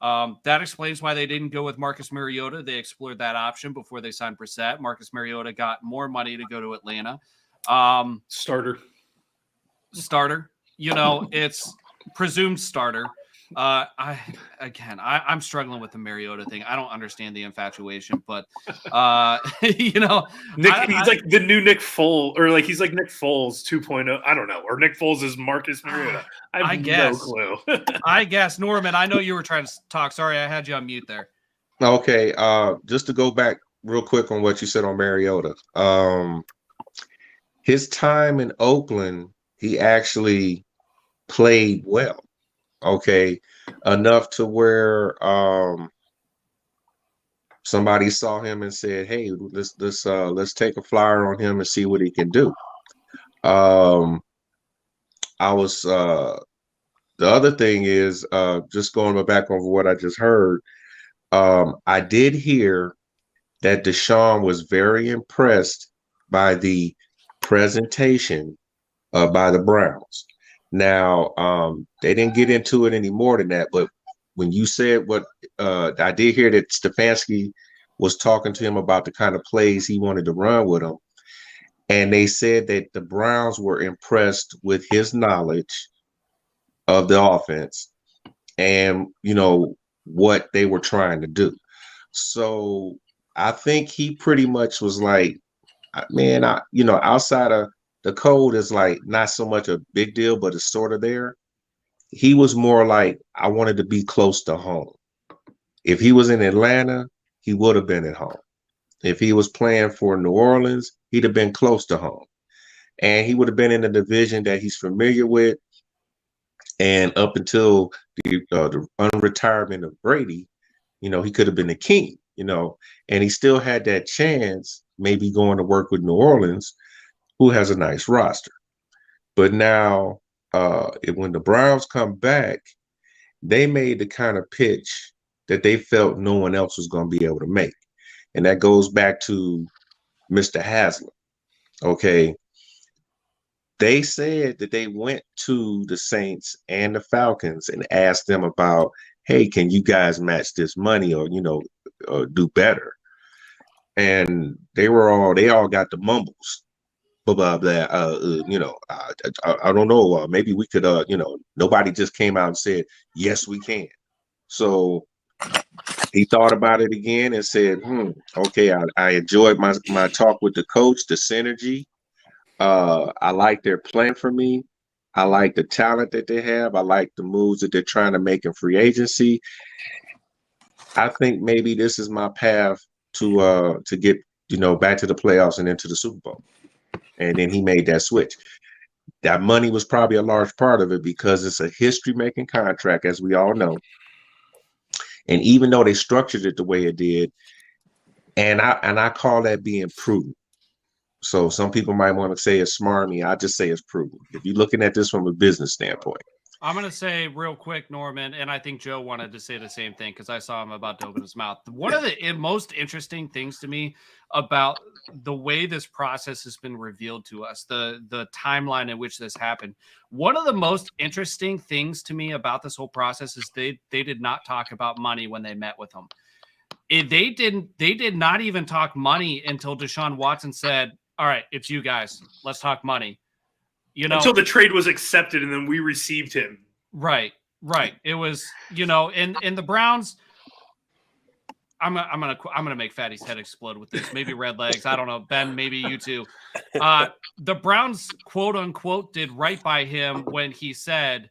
That explains why they didn't go with Marcus Mariota. They explored that option before they signed Brissette. Marcus Mariota got more money to go to Atlanta. Starter. It's presumed starter. I'm struggling with the Mariota thing. I don't understand the infatuation, but he's like the new Nick Foles, or like he's like Nick Foles 2.0. I don't know, or Nick Foles is Marcus Mariota. I guess. No clue. I guess, Norman. I know you were trying to talk. Sorry, I had you on mute there. Okay, just to go back real quick on what you said on Mariota. His time in Oakland, he actually played well. Okay, enough to where somebody saw him and said, "Hey, let's take a flyer on him and see what he can do." The other thing is just going back over what I just heard. I did hear that Deshaun was very impressed by the presentation by the Browns. Now, they didn't get into it any more than that, but when you said what I did hear that Stefanski was talking to him about the kind of plays he wanted to run with him, and they said that the Browns were impressed with his knowledge of the offense and what they were trying to do. So I think he pretty much was like, man, outside of the code is like not so much a big deal, but it's sort of there. He was more like, I wanted to be close to home. If he was in Atlanta, he would have been at home. If he was playing for New Orleans, he'd have been close to home. And he would have been in a division that he's familiar with. And up until the unretirement of Brady, he could have been the king, and he still had that chance, maybe going to work with New Orleans, who has a nice roster. But now when the Browns come back, they made the kind of pitch that they felt no one else was going to be able to make. And that goes back to Mr. Haslam. Okay. They said that they went to the Saints and the Falcons and asked them about, hey, can you guys match this money or, do better? And they all got the mumbles. Blah, blah, I don't know. Maybe we could, nobody just came out and said, yes, we can. So He thought about it again and said, okay, I enjoyed my talk with the coach, the synergy. I like their plan for me. I like the talent that they have. I like the moves that they're trying to make in free agency. I think maybe this is my path to get, back to the playoffs and into the Super Bowl. And then he made that switch. That money was probably a large part of it because it's a history-making contract, as we all know. And even though they structured it the way it did, and I call that being prudent. So some people might want to say it's smarmy. I just say it's prudent. If you're looking at this from a business standpoint. I'm going to say real quick, Norman, and I think Joe wanted to say the same thing because I saw him about to open his mouth. One of the most interesting things to me about the way this process has been revealed to us, the timeline in which this happened, one of the most interesting things to me about this whole process is they did not talk about money when they met with him. They did not even talk money until Deshaun Watson said, all right, it's you guys. Let's talk money. Until the trade was accepted and then we received him. Right. It was, in the Browns. I'm gonna make Fatty's head explode with this. Maybe red legs. I don't know. Ben, maybe you too. The Browns, quote unquote, did right by him when he said,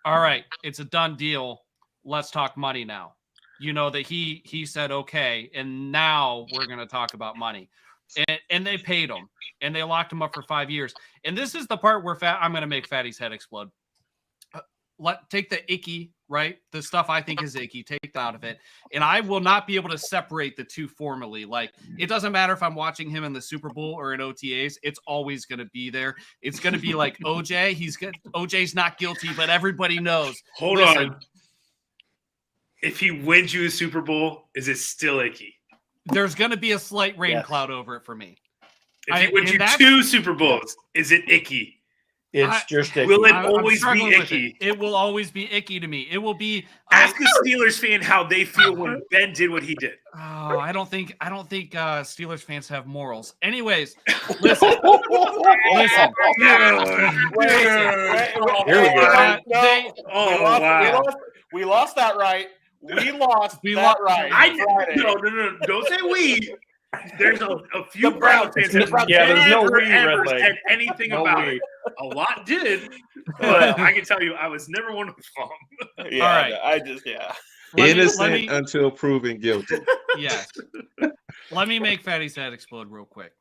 all right, it's a done deal. Let's talk money now. That he said, okay. And now we're going to talk about money. And they paid him and they locked him up for 5 years. And this is the part where I'm going to make Fatty's head explode. Take the icky, right? The stuff I think is icky, take that out of it. And I will not be able to separate the two formally. Like, it doesn't matter if I'm watching him in the Super Bowl or in OTAs. It's always going to be there. It's going to be like OJ. OJ's not guilty, but everybody knows. Hold on. If he wins you a Super Bowl, is it still icky? There's going to be a slight rain cloud over it for me. If he wins you 2 Super Bowls, is it icky? It's just icky. Will it always be icky? It will always be icky to me. It will be. Ask a Steelers fan how they feel when Ben did what he did. Oh, I don't think Steelers fans have morals. Anyways, listen. Here we go. We lost that right. We lost that right. No. Don't say we. There's a few Brown fans that there's no we, ever said anything about it. A lot did, but I can tell you I was never one of them. Yeah, all right. Innocent until proven guilty. Yes. Let me make Fatty's head explode real quick.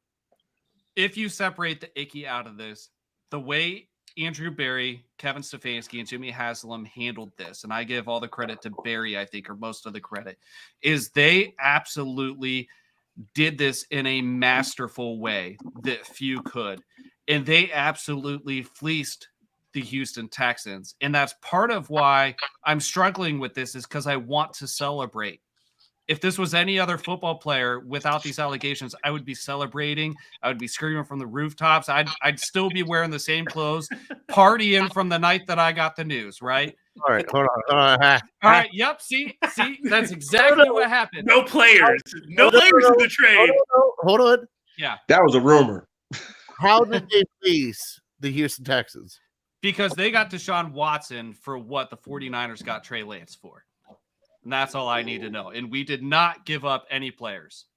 If you separate the icky out of this, the way Andrew Berry, Kevin Stefanski, and Jimmy Haslam handled this, and I give all the credit to Berry, I think, or most of the credit, is they absolutely did this in a masterful way that few could. And they absolutely fleeced the Houston Texans. And that's part of why I'm struggling with this, is because I want to celebrate. If this was any other football player without these allegations, I would be celebrating. I would be screaming from the rooftops. I'd still be wearing the same clothes, partying from the night that I got the news, right? All right, hold on. All right, yep, see, that's exactly what happened. No players. No players in the trade. Hold on. Yeah. That was a rumor. How did they fleece the Houston Texans? Because they got Deshaun Watson for what the 49ers got Trey Lance for. And that's all I need to know. And we did not give up any players.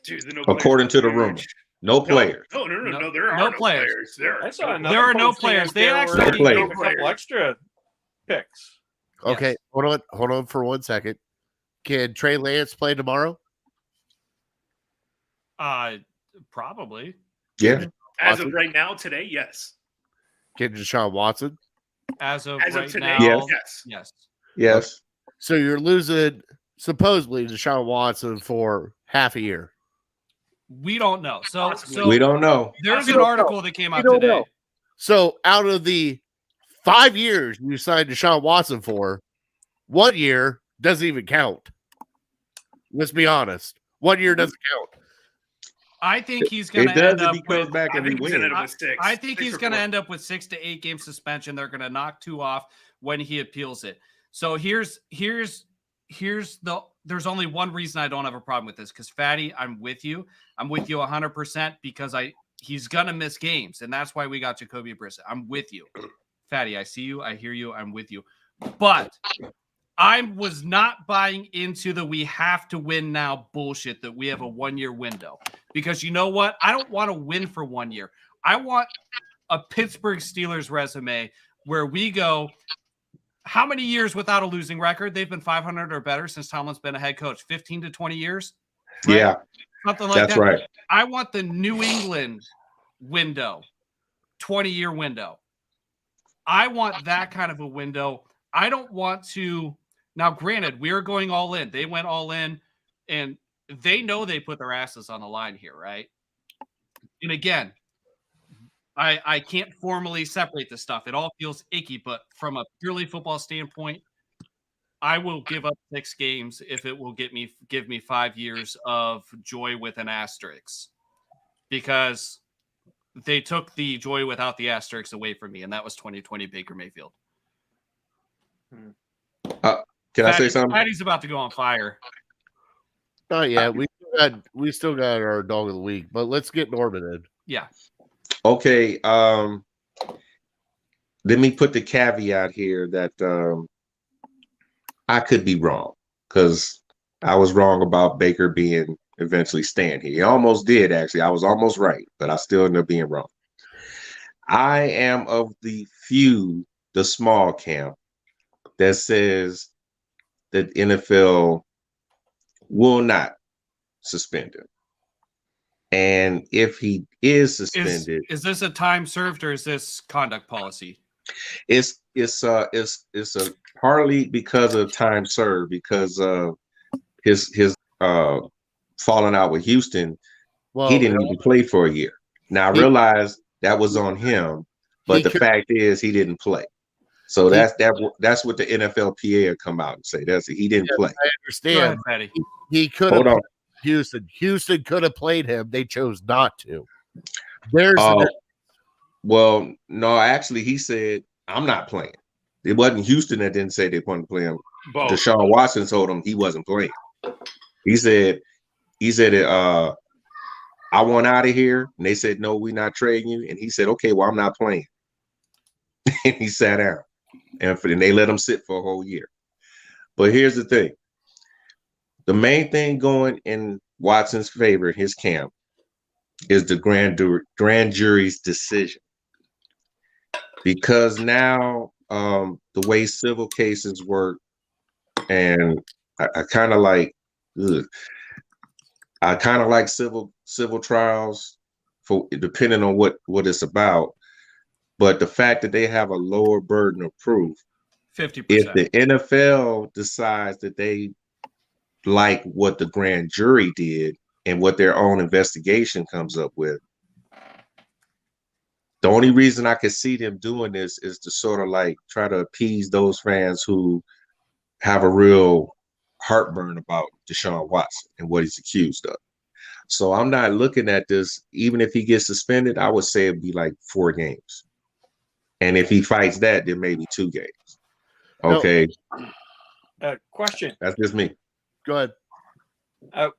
Dude, according to the rumor. No players. No. There are no players. There are no players. They actually gave a couple extra picks. Okay, yes. Hold on for 1 second. Can Trey Lance play tomorrow? Probably. Yeah. As of right now, today, yes. Can Deshaun Watson? As of today, now, yes. So you're losing supposedly Deshaun Watson for half a year. We don't know. So we don't know. There's an article that came out today. Know. So out of the 5 years you signed Deshaun Watson for, 1 year doesn't even count. Let's be honest. 1 year doesn't count. I think he's going to end up with back and I think he's going to end up with 6 to 8 game suspension. They're going to knock 2 off when he appeals it. So there's only one reason I don't have a problem with this, because Fatty, I'm with you 100% because he's gonna miss games, and that's why we got Jacoby Brissett. I'm with you, Fatty. I see you, I hear you, I'm with you. But I was not buying into the we have to win now bullshit that we have a 1-year window. Because you know what? I don't want to win for 1 year. I want a Pittsburgh Steelers resume where we go, how many years without a losing record? They've been 500 or better since Tomlin's been a head coach. 15 to 20 years? Right? Yeah. Something like that's that. Right. I want the New England window, 20-year window. I want that kind of a window. I don't want to. Now, granted, we're going all in. They went all in, and they know they put their asses on the line here, right? And again, I can't formally separate this stuff. It all feels icky, but from a purely football standpoint, I will give up 6 games if it will give me 5 years of joy with an asterisk, because they took the joy without the asterisk away from me, and that was 2020 Baker Mayfield. Can I say something? Patty's about to go on fire. Oh yeah, we still got our dog of the week, but let's get Norman in. Yeah. Okay. Let me put the caveat here that I could be wrong, because I was wrong about Baker being eventually staying here. He almost did, actually. I was almost right, but I still ended up being wrong. I am of the small camp that says that NFL will not suspend him. And if he is suspended, is this a time served or is this conduct policy? It's a partly because of time served, because his falling out with Houston. Well, he didn't even play for a year. Now I realize that was on him, but the fact is he didn't play. So that's what the NFLPA will come out and say. He didn't play. I understand. Ahead, he could have played Houston. Houston could have played him. They chose not to. Well, no, actually, he said, I'm not playing. It wasn't Houston that didn't say they wanted to play him. Both. Deshaun Watson told him he wasn't playing. He said, I want out of here. And they said, no, we're not trading you. And he said, okay, well, I'm not playing. And he sat down. And they let him sit for a whole year. But here's the thing. The main thing going in Watson's favor, his camp, is the grand jury's decision. Because now the way civil cases work, and I kind of like civil trials, for depending on what it's about. But the fact that they have a lower burden of proof, 50%. If the NFL decides that they like what the grand jury did and what their own investigation comes up with, the only reason I could see them doing this is to sort of like try to appease those fans who have a real heartburn about Deshaun Watson and what he's accused of. So I'm not looking at this. Even if he gets suspended, I would say it'd be like 4 games. And if he fights that, then maybe 2 games. Okay. Question. That's just me. Go ahead.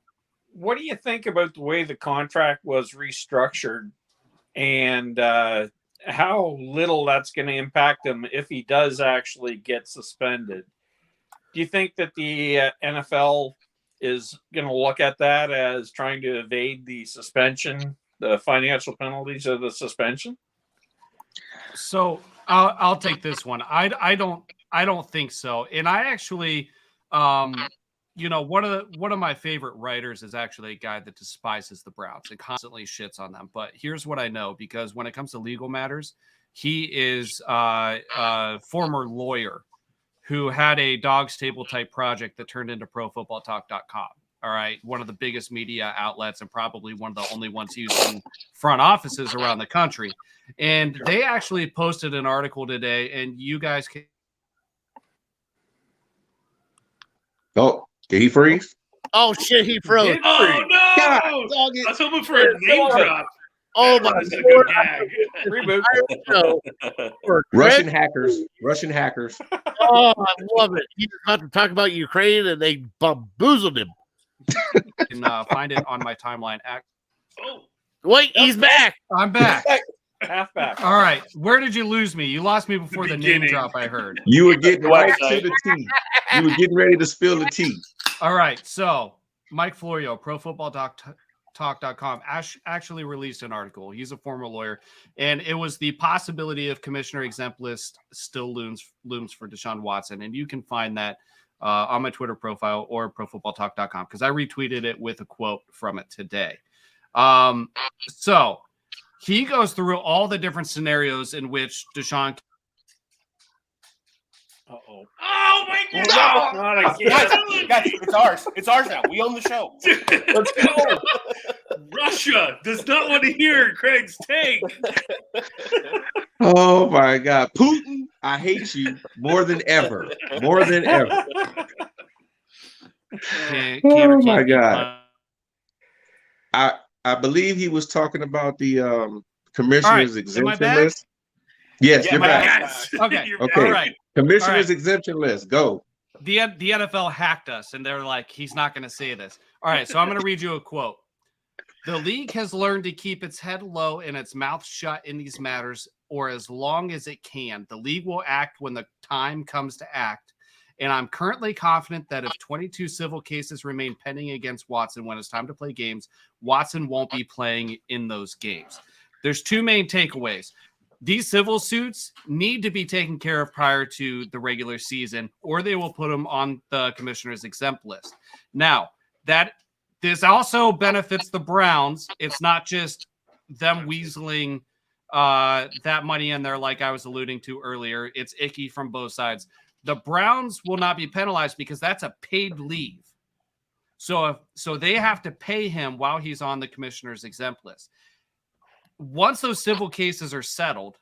What do you think about the way the contract was restructured, and how little that's going to impact him if he does actually get suspended? Do you think that the NFL is going to look at that as trying to evade the suspension, the financial penalties of the suspension? So I'll take this one. I don't think so. And I actually, one of my favorite writers is actually a guy that despises the Browns and constantly shits on them. But here's what I know, because when it comes to legal matters, he is a former lawyer who had a Dawgs Table type project that turned into ProFootballTalk.com. All right, one of the biggest media outlets and probably one of the only ones using front offices around the country. And they actually posted an article today, and you guys can. Oh, did he freeze? Oh shit, he froze. Oh no! God, I was hoping for a name drop. Oh my God! Reboot. Russian hackers. Oh, I love it. He was about to talk about Ukraine, and they bamboozled him. You can find it on my timeline. Wait, he's back. I'm back. Halfback. All right. Where did you lose me? You lost me before the name drop I heard. You were getting right to the tea. You were getting ready to spill the tea. All right. So Mike Florio, ProFootballTalk.com, actually released an article. He's a former lawyer, and it was the possibility of commissioner exempt list still looms for Deshaun Watson. And you can find that on my Twitter profile or ProFootballTalk.com because I retweeted it with a quote from it today. So he goes through all the different scenarios in which Deshaun. Uh-oh. Oh my God! No! Guys, it's ours. It's ours now. We own the show. Let's go. Russia does not want to hear Craig's take. Oh my God, Putin! I hate you more than ever. More than ever. Oh my God! I believe he was talking about the commissioner's exemption list. Yes, Yeah, you're back. yes. Okay. Okay. All right. Commissioner's exemption list. Go. The NFL hacked us, and they're like, he's not going to say this. All right, so I'm going to read you a quote. The league has learned to keep its head low and its mouth shut in these matters, or as long as it can. The league will act when the time comes to act. And I'm currently confident that if 22 civil cases remain pending against Watson when it's time to play games, Watson won't be playing in those games. There's two main takeaways. These civil suits need to be taken care of prior to the regular season, or they will put them on the commissioner's exempt list. Now, this also benefits the Browns. It's not just them weaseling that money in there like I was alluding to earlier. It's icky from both sides. The Browns will not be penalized because that's a paid leave. So they have to pay him while he's on the commissioner's exempt list. Once those civil cases are settled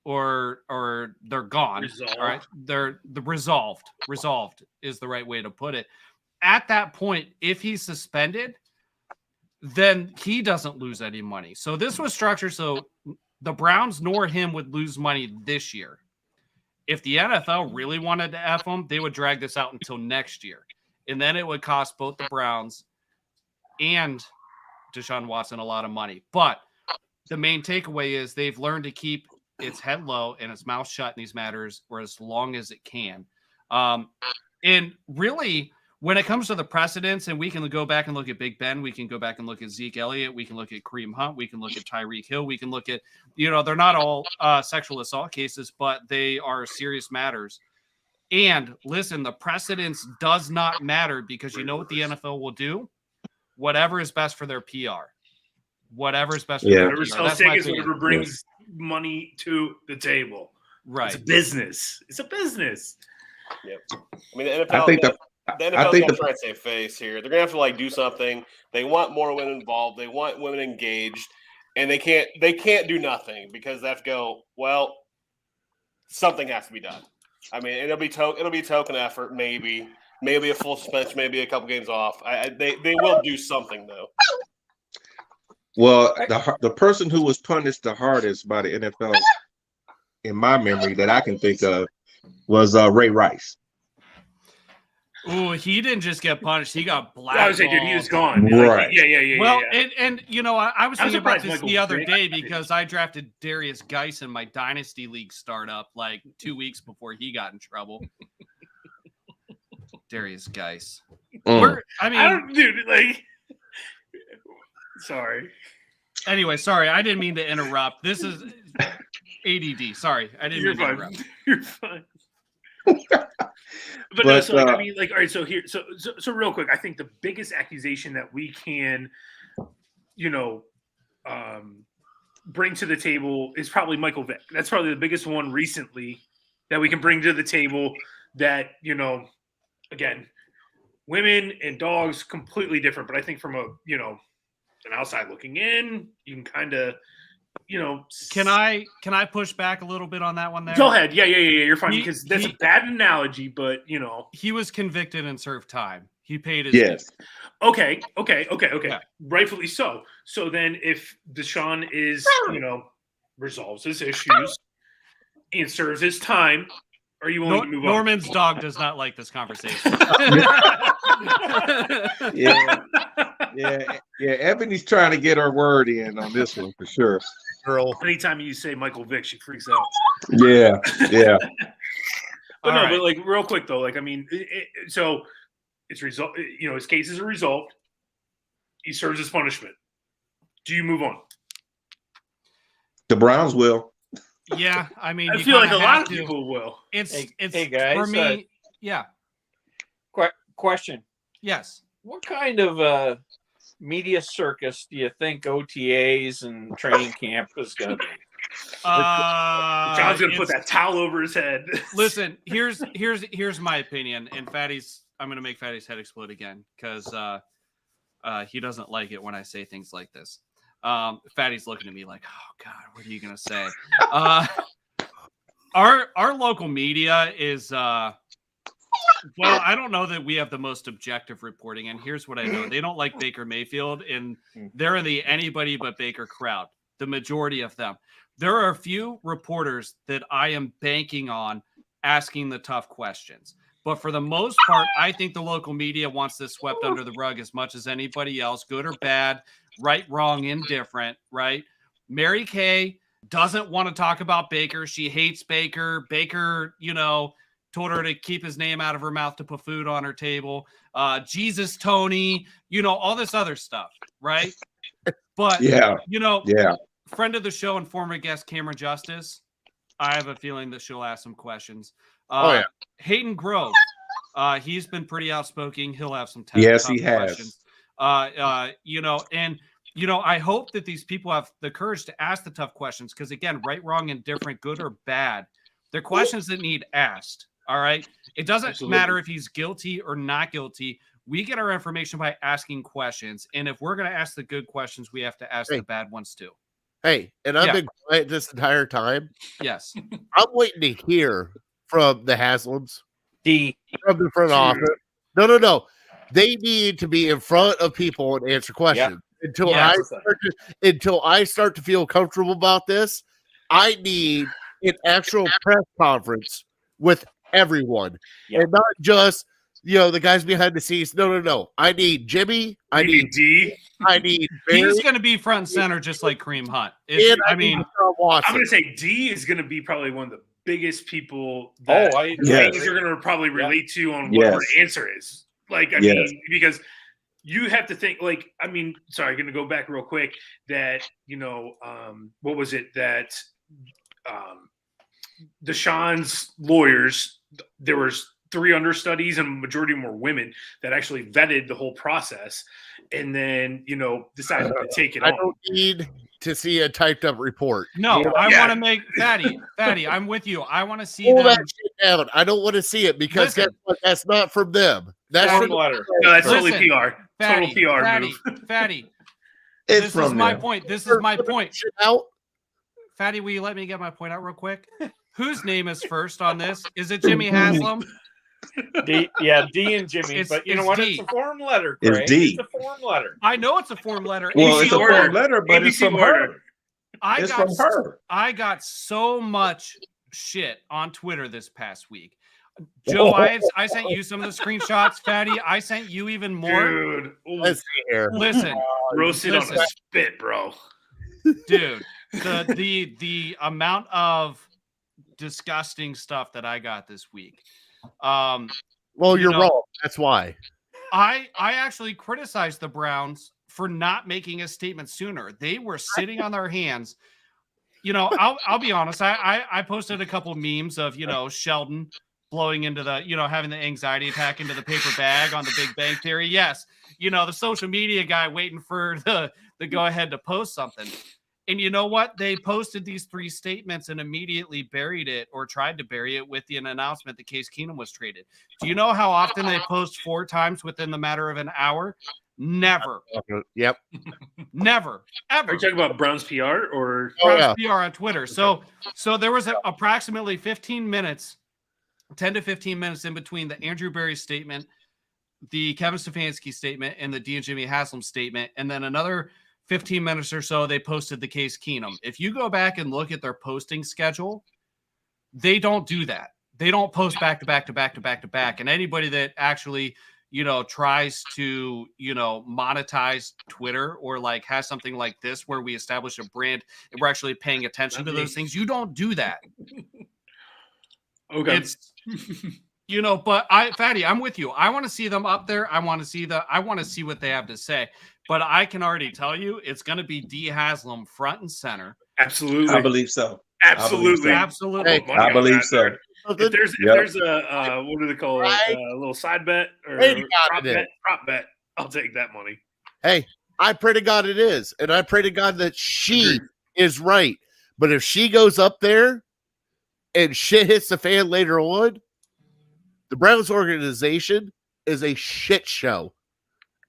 or they're gone, all right, they're resolved is the right way to put it. At that point, if he's suspended, then he doesn't lose any money. So this was structured so the Browns nor him would lose money this year. If the NFL really wanted to F him, they would drag this out until next year. And then it would cost both the Browns and Deshaun Watson a lot of money. But the main takeaway is they've learned to keep its head low and its mouth shut in these matters for as long as it can. And really, when it comes to the precedents, and we can go back and look at Big Ben, we can go back and look at Zeke Elliott, we can look at Kareem Hunt, we can look at Tyreek Hill, we can look at, they're not all sexual assault cases, but they are serious matters. And listen, the precedence does not matter because you know what the NFL will do? Whatever is best for their PR. Whatever is best for their PR. That's whatever brings money to the table. Right. It's a business. Yep. I mean, the NFL. The NFL's going to try and save face here. They're going to have to do something. They want more women involved. They want women engaged, and they can't do nothing because they have to go. Well, something has to be done. I mean, it'll be token effort, maybe a full suspension, maybe a couple games off. They will do something though. Well, the person who was punished the hardest by the NFL, in my memory, that I can think of, was Ray Rice. Oh, he didn't just get punished; he got blackballed. I was saying, dude, he was gone. Right? Yeah. Well, and I was thinking about this the other day because I drafted Darius Geis in my dynasty league startup like 2 weeks before he got in trouble. Darius Geis. Sorry. Anyway, sorry, I didn't mean to interrupt. This is ADD. Sorry, I didn't mean to interrupt. You're fine. But no, so all right. So here, so real quick, I think the biggest accusation that we can, bring to the table is probably Michael Vick. That's probably the biggest one recently that we can bring to the table. That again, women and dogs completely different. But I think from an outside looking in, you can kind of. Can I push back a little bit on that one there? Go ahead. Yeah. You're fine because that's a bad analogy, but he was convicted and served time. He paid his yes. Due. Okay. Yeah. Rightfully so. So then, if Deshaun is resolves his issues and serves his time, are you willing to move on? Norman's dog does not like this conversation. Yeah. Ebony's trying to get her word in on this one for sure. girl. Anytime you say Michael Vick, she freaks out. Yeah. But but like real quick though, like I mean, so it's result. You know, his cases are resolved. He serves his punishment. Do you move on? The Browns will. Yeah, I mean, I feel like a lot of people will. It's hey guys, for me. Yeah. Question. Yes. What kind of media circus do you think OTAs and training camp is going to be? John's gonna put that towel over his head. Listen, here's my opinion, and I'm gonna make Fatty's head explode again because he doesn't like it when I say things like this. Fatty's looking at me like, oh God, what are you gonna say? Our local media is well, I don't know that we have the most objective reporting, and here's what I know: they don't like Baker Mayfield, and they're in the anybody but Baker crowd. The majority of them. There are a few reporters that I am banking on asking the tough questions. But for the most part, I think the local media wants this swept under the rug as much as anybody else, good or bad, right, wrong, indifferent, right? Mary Kay doesn't want to talk about Baker. She hates Baker. Baker, told her to keep his name out of her mouth to put food on her table. Jesus Tony, all this other stuff, right? But, friend of the show and former guest Cameron Justice, I have a feeling that she'll ask some questions. Hayden Grove, he's been pretty outspoken. He'll have some yes, he questions. has. I hope that these people have the courage to ask the tough questions because, again, right, wrong, indifferent, good or bad, they're questions that need asked. All right. It doesn't matter if he's guilty or not guilty. We get our information by asking questions. And if we're going to ask the good questions, we have to ask the bad ones too. Hey, and I've been quiet this entire time. Yes. I'm waiting to hear from the Haslams. From the front office. No. They need to be in front of people and answer questions. Until I start to feel comfortable about this, I need an actual press conference with everyone. And not just the guys behind the scenes. No. I need Jimmy. I need D. I need Barry. He's going to be front and center just like Kareem Hunt. I'm going to say D is going to be probably one of the biggest people that fans are going to probably relate to on what the answer is. Like, I mean, because you have to think, like, I mean, sorry, going to go back real quick that, what was it that Deshaun's lawyers, there was 3 understudies and majority of them were women that actually vetted the whole process and then, decided to take it on. I don't need to see a typed up report. No, I want to make Fatty, I'm with you. I want to see that shit down. I don't want to see it because that's not from them. That's from letter. No, that's totally PR. Total PR move. Fatty. This is my point. This is my point. Out. Fatty, will you let me get my point out real quick? Whose name is first on this? Is it Jimmy Haslam? D and Jimmy, but you know what? It's a form letter, Craig. It's D. It's a form letter. I know it's a form letter. Well, it's a form letter, but it's from her. It's from her. I got so much shit on Twitter this past week. Joe, I sent you some of the screenshots. Fatty, I sent you even more. Dude, let's see here. Listen, roasted on a spit, bro. Dude, the amount of disgusting stuff that I got this week. Well, you're wrong. That's why. I actually criticized the Browns for not making a statement sooner. They were sitting on their hands. I'll be honest. I posted a couple memes of Sheldon blowing into the having the anxiety attack into the paper bag on the Big Bang Theory. Yes, the social media guy waiting for the go ahead to post something. And you know what? They posted these 3 statements and immediately buried it or tried to bury it with an announcement that Case Keenum was traded. Do you know how often they post 4 times within the matter of an hour? Never. Yep. Never. Ever. Are you talking about Browns PR or Browns PR on Twitter? So there was approximately 15 minutes, 10 to 15 minutes in between the Andrew Berry statement, the Kevin Stefanski statement, and the D and Jimmy Haslam statement, and then another 15 minutes or so, they posted the Case Keenum. If you go back and look at their posting schedule, they don't do that. They don't post back to back to back to back to back. And anybody that actually, tries to, monetize Twitter or like has something like this where we establish a brand and we're actually paying attention to those things. You don't do that. Okay. It's, but Fatty, I'm with you. I want to see them up there. I want to see what they have to say. But I can already tell you it's going to be D. Haslam front and center. Absolutely. I believe so. Absolutely. Absolutely. Hey, I believe so. If there's a what do they call it? A little side bet or prop bet, I'll take that money. Hey, I pray to God it is, and I pray to God that she is right. But if she goes up there and shit hits the fan later on, the Browns organization is a shit show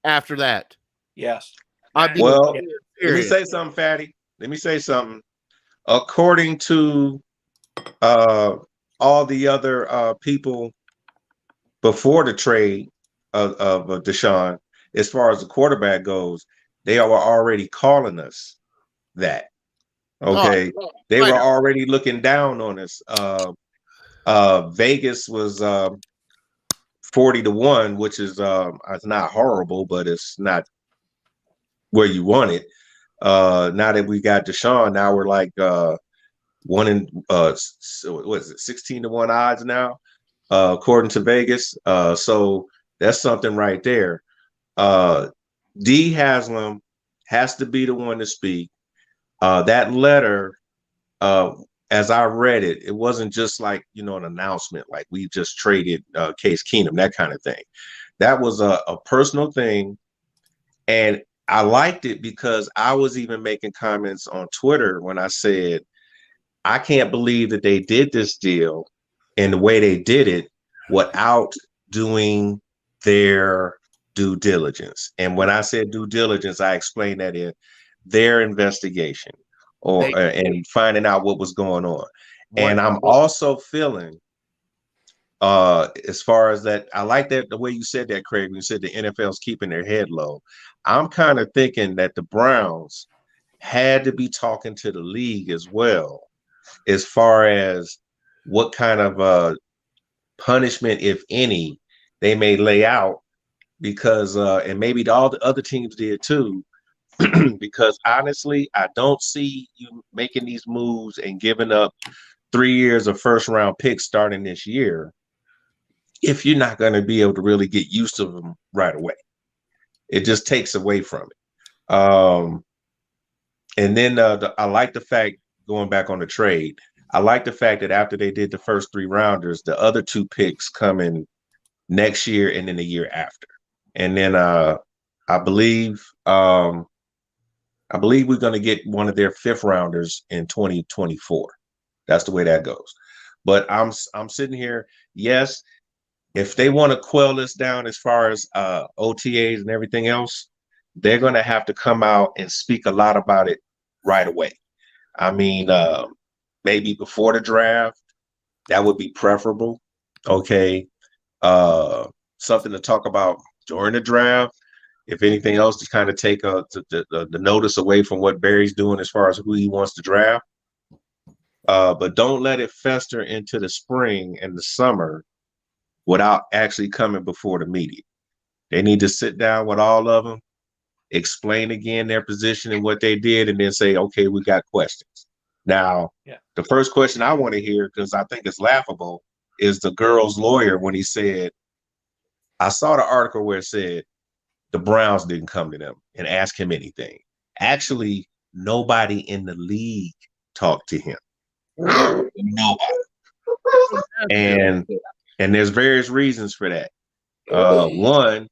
after that. Yes. Let me say something, Fatty. Let me say something. According to all the other people before the trade of Deshaun, as far as the quarterback goes, they were already calling us that. Okay. They were already looking down on us. Vegas was 40-1, which is it's not horrible, but it's not where you want it. Now that we got Deshaun, now we're like 16-1 odds now, according to Vegas. So that's something right there. D. Haslam has to be the one to speak. That letter, as I read it, it wasn't just like, an announcement, like we just traded Case Keenum, that kind of thing. That was a personal thing. And I liked it because I was even making comments on Twitter when I said, I can't believe that they did this deal in the way they did it without doing their due diligence. And when I said due diligence, I explained that in their investigation and finding out what was going on. And I'm also feeling, as far as that, I like that the way you said that, Craig, when you said the NFL's keeping their head low. I'm kind of thinking that the Browns had to be talking to the league as well, as far as what kind of punishment, if any, they may lay out, because and maybe all the other teams did too, because honestly, I don't see you making these moves and giving up 3 years of first-round picks starting this year if you're not going to be able to really get used to them right away. It just takes away from it. And then I like the fact, going back on the trade, I like the fact that after they did the first 3 rounders, the other 2 picks come in next year and then the year after. And then I believe we're going to get one of their 5th rounders in 2024. That's the way that goes. But I'm sitting here. Yes, if they want to quell this down as far as OTAs and everything else, they're going to have to come out and speak a lot about it right away. I mean, maybe before the draft, that would be preferable. Okay. Something to talk about during the draft. If anything else, to kind of take the notice away from what Barry's doing as far as who he wants to draft. But don't let it fester into the spring and the summer without actually coming before the media. They need to sit down with all of them, explain again their position and what they did, and then say, okay, we got questions. Now, the first question I want to hear, because I think it's laughable, is the girl's lawyer when he said, I saw the article where it said the Browns didn't come to them and ask him anything. Actually, nobody in the league talked to him. Nobody. And there's various reasons for that. One,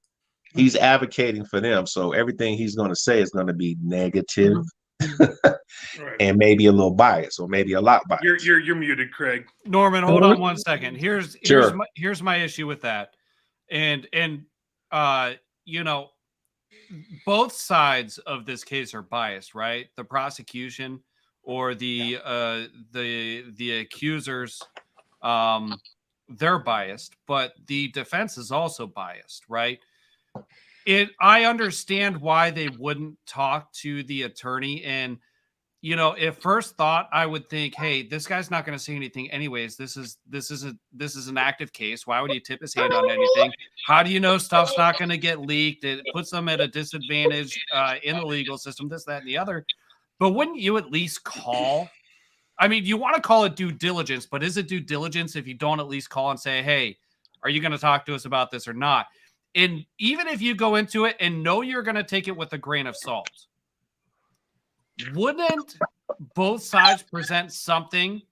he's advocating for them, so everything he's going to say is going to be negative, and maybe a little biased, or maybe a lot biased. You're muted, Craig. Norman, hold on 1 second. Here's my issue with that, and both sides of this case are biased, right? The prosecution or the accusers, they're biased, but the defense is also biased, right? I understand why they wouldn't talk to the attorney, and at first thought, I would think, hey, this guy's not going to say anything anyways. This is an active case. Why would he tip his hand on anything? How do you know stuff's not going to get leaked? It puts them at a disadvantage in the legal system, this, that, and the other. But wouldn't you at least call? I mean, you want to call it due diligence, but is it due diligence if you don't at least call and say, hey, are you going to talk to us about this or not? And even if you go into it and know you're going to take it with a grain of salt, wouldn't both sides present something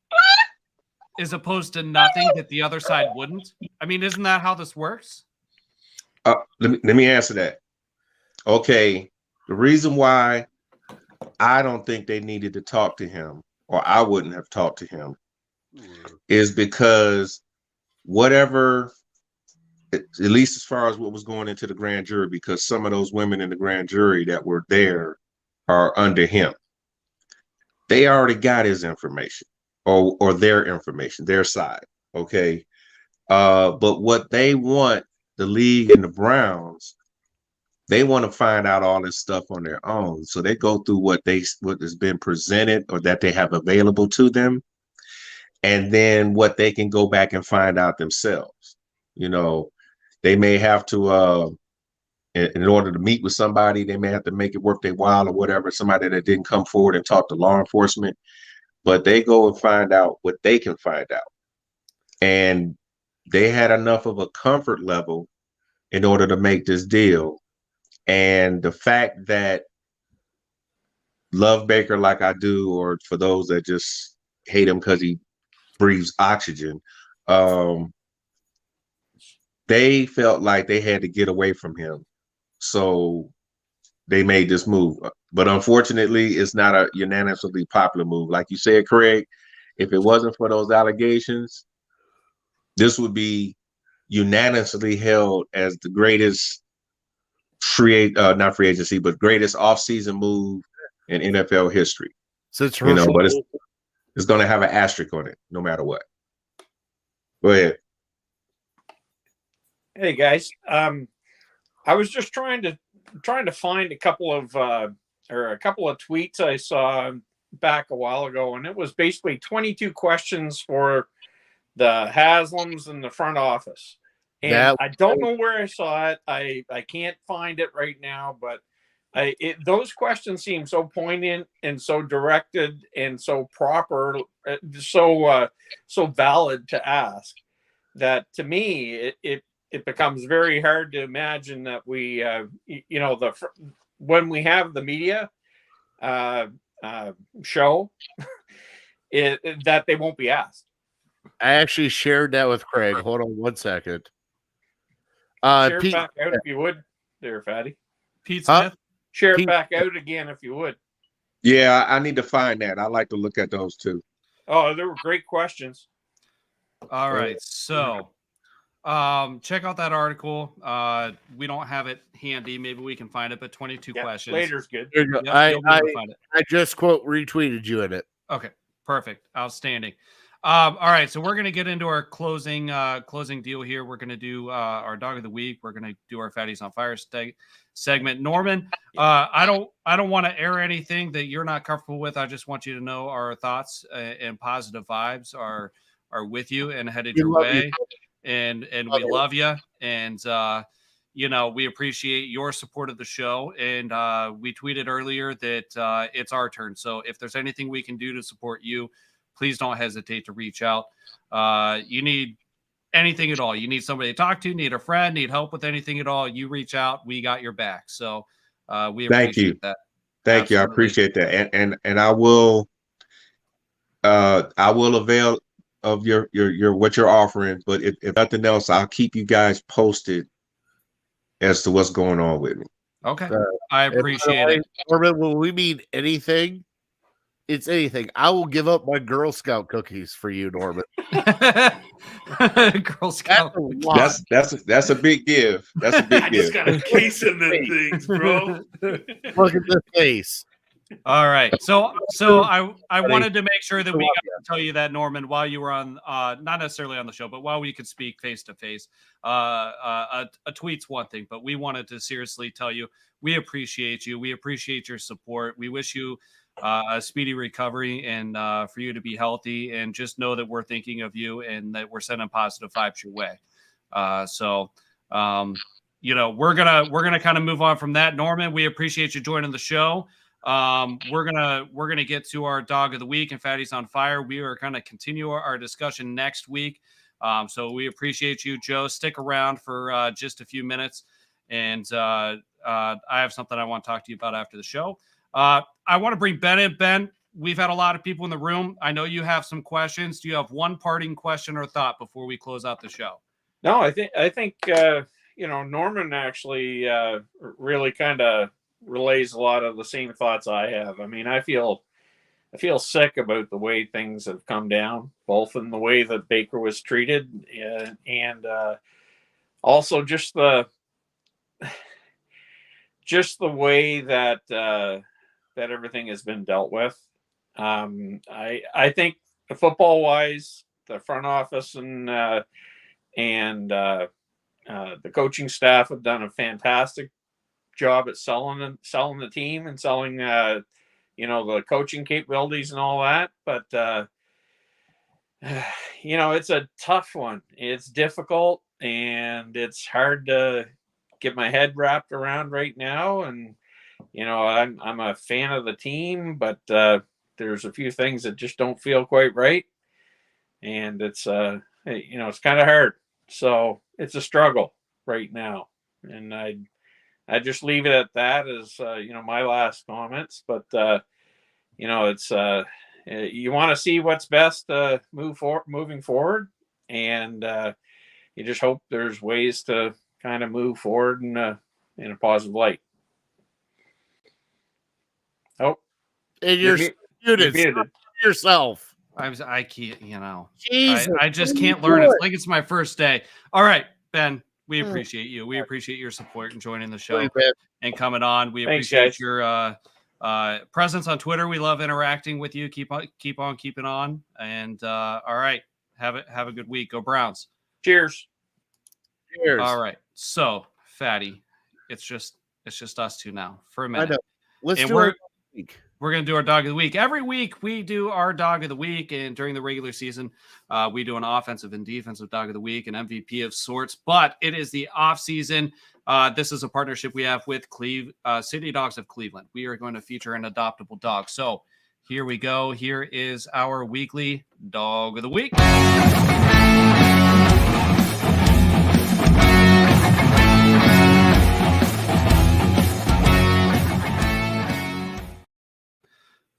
as opposed to nothing that the other side wouldn't? I mean, isn't that how this works? Let me answer that. Okay, the reason why I don't think they needed to talk to him, or I wouldn't have talked to him, is because whatever, at least as far as what was going into the grand jury, because some of those women in the grand jury that were there are under him. They already got his information or their information, their side. Okay. But what they want, the league and the Browns, they want to find out all this stuff on their own. So they go through what has been presented or that they have available to them, and then what they can go back and find out themselves. They may have to in order to meet with somebody, they may have to make it worth their while or whatever, somebody that didn't come forward and talk to law enforcement, but they go and find out what they can find out. And they had enough of a comfort level in order to make this deal. And the fact that love Baker like I do, or for those that just hate him because he breathes oxygen, they felt like they had to get away from him. So they made this move. But unfortunately, it's not a unanimously popular move. Like you said, Craig, if it wasn't for those allegations, this would be unanimously held as the greatest not free agency, but greatest offseason move in NFL history. So it's but it's going to have an asterisk on it, no matter what. Go ahead. Hey guys, I was just trying to find a couple of tweets I saw back a while ago, and it was basically 22 questions for the Haslams in the front office. And I don't know where I saw it. I can't find it right now, but those questions seem so poignant and so directed and so proper, so valid to ask, that to me it becomes very hard to imagine that we, when we have the media show, that they won't be asked. I actually shared that with Craig. Hold on one second. Share it back out if you would, there, Fatty. Pete Smith. Share it back out again if you would. Yeah, I need to find that. I like to look at those too. Oh, they were great questions. All right, so check out that article. We don't have it handy. Maybe we can find it, but 22 questions. Later's good. There you go. Yep, I just quote retweeted you in it. Okay, perfect. Outstanding. All right, so we're going to get into our closing deal here. We're going to do our dog of the week. We're going to do our Fatties on Fire segment. Norman, I don't want to air anything that you're not comfortable with. I just want you to know our thoughts and positive vibes are with you and headed your way. And we love you. And we appreciate your support of the show. And we tweeted earlier that it's our turn. So if there's anything we can do to support you, please don't hesitate to reach out. You need anything at all. You need somebody to talk to, need a friend, need help with anything at all. You reach out. We got your back. So we appreciate that. Thank you. I appreciate that. And I will avail of your what you're offering. But if nothing else, I'll keep you guys posted as to what's going on with me. Okay. I appreciate it. Norman, when we mean anything, it's anything. I will give up my Girl Scout cookies for you, Norman. Girl Scout. That's a big give. That's a big I give. just got a case of them things, bro. Look at this face. All right. So I wanted to make sure that we got to tell you that, Norman, while you were on, not necessarily on the show, but while we could speak face to face. A tweet's one thing, but we wanted to seriously tell you we appreciate you. We appreciate your support. We wish you a speedy recovery and for you to be healthy, and just know that we're thinking of you and that we're sending positive vibes your way. We're gonna kind of move on from that. Norman, we appreciate you joining the show. We're gonna get to our dog of the week and Fatty's on fire. We are gonna continue our discussion next week. So we appreciate you, Joe. Stick around for just a few minutes, and I have something I want to talk to you about after the show. I want to bring Ben in. Ben, we've had a lot of people in the room. I know you have some questions. Do you have one parting question or thought before we close out the show? No, I think Norman actually really kind of relays a lot of the same thoughts I have. I mean, I feel sick about the way things have come down, both in the way that Baker was treated and also just the way that that everything has been dealt with. I think football wise, the front office and the coaching staff have done a fantastic job at selling the team and selling the coaching capabilities and all that. But it's a tough one. It's difficult and it's hard to get my head wrapped around right now. And I'm a fan of the team, but there's a few things that just don't feel quite right, and it's it's kind of hard. So it's a struggle right now, and I just leave it at that as my last comments. But it's you want to see what's best moving forward, and you just hope there's ways to kind of move forward in a positive light. Oh, and you're muted yourself. I can't, I just can't learn. It's like it's my first day. All right, Ben, we appreciate you. We appreciate your support and joining the show and coming on. We appreciate your presence on Twitter. We love interacting with you. Keep on keeping on. And all right, have a good week. Go Browns. Cheers. All right. So, Fatty, it's just us two now for a minute. Let's do it. We're going to do our dog of the week. Every week we do our dog of the week. And during the regular season, we do an offensive and defensive dog of the week, an MVP of sorts. But it is the off season. This is a partnership we have with City Dogs of Cleveland. We are going to feature an adoptable dog. So here we go. Here is our weekly dog of the week.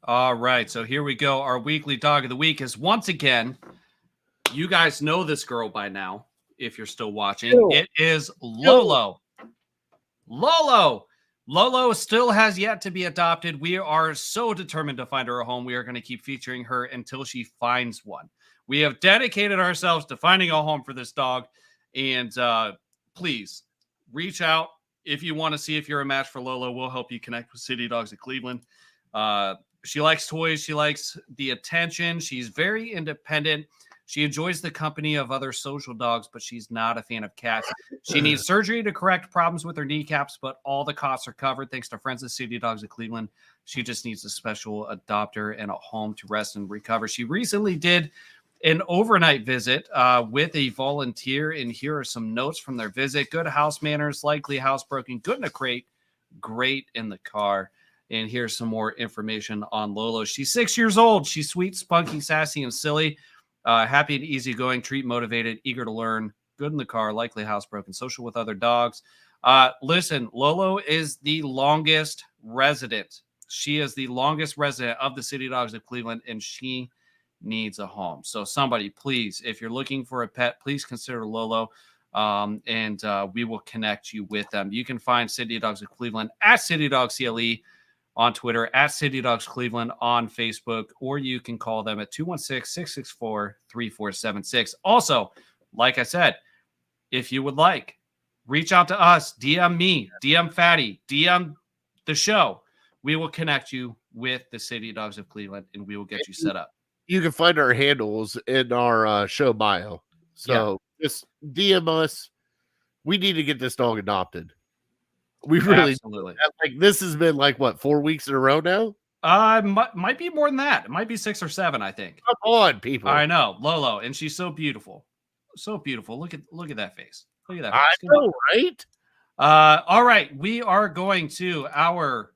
All right, so here we go. Our weekly dog of the week is once again, you guys know this girl by now, if you're still watching. It is Lolo. Lolo still has yet to be adopted. We are so determined to find her a home. We are going to keep featuring her until she finds one. We have dedicated ourselves to finding a home for this dog. And please reach out if you want to see if you're a match for Lolo. We'll help you connect with City Dogs of Cleveland. She likes toys. She likes the attention. She's very independent. She enjoys the company of other social dogs, but she's not a fan of cats. She needs surgery to correct problems with her kneecaps, but all the costs are covered thanks to Friends of City Dogs of Cleveland. She just needs a special adopter and a home to rest and recover. She recently did an overnight visit with a volunteer, and here are some notes from their visit. Good house manners, likely housebroken, good in a crate, great in the car. And here's some more information on Lolo. She's 6 years old. She's sweet, spunky, sassy, and silly. Happy and easygoing, treat motivated, eager to learn, good in the car, likely housebroken, social with other dogs. Listen, Lolo is the longest resident. She is the longest resident of the City Dogs of Cleveland, and she needs a home. So somebody, please, if you're looking for a pet, please consider Lolo. And we will connect you with them. You can find City Dogs of Cleveland at City Dogs CLE on Twitter, at City Dogs Cleveland on Facebook, or you can call them at 216-664-3476. Also, like I said, if you would like, reach out to us, DM me, DM Fatty, DM the show. We will connect you with the City Dogs of Cleveland, and we will get you set up. You can find our handles in our show bio. So just DM us. We need to get this dog adopted. We really absolutely. Like this has been like what, 4 weeks in a row now? Might be more than that. It might be 6 or 7, I think. Come on, people. I know, Lolo, and she's so beautiful. So beautiful. Look at that face. Look at that I face. know, right? All right, we are going to our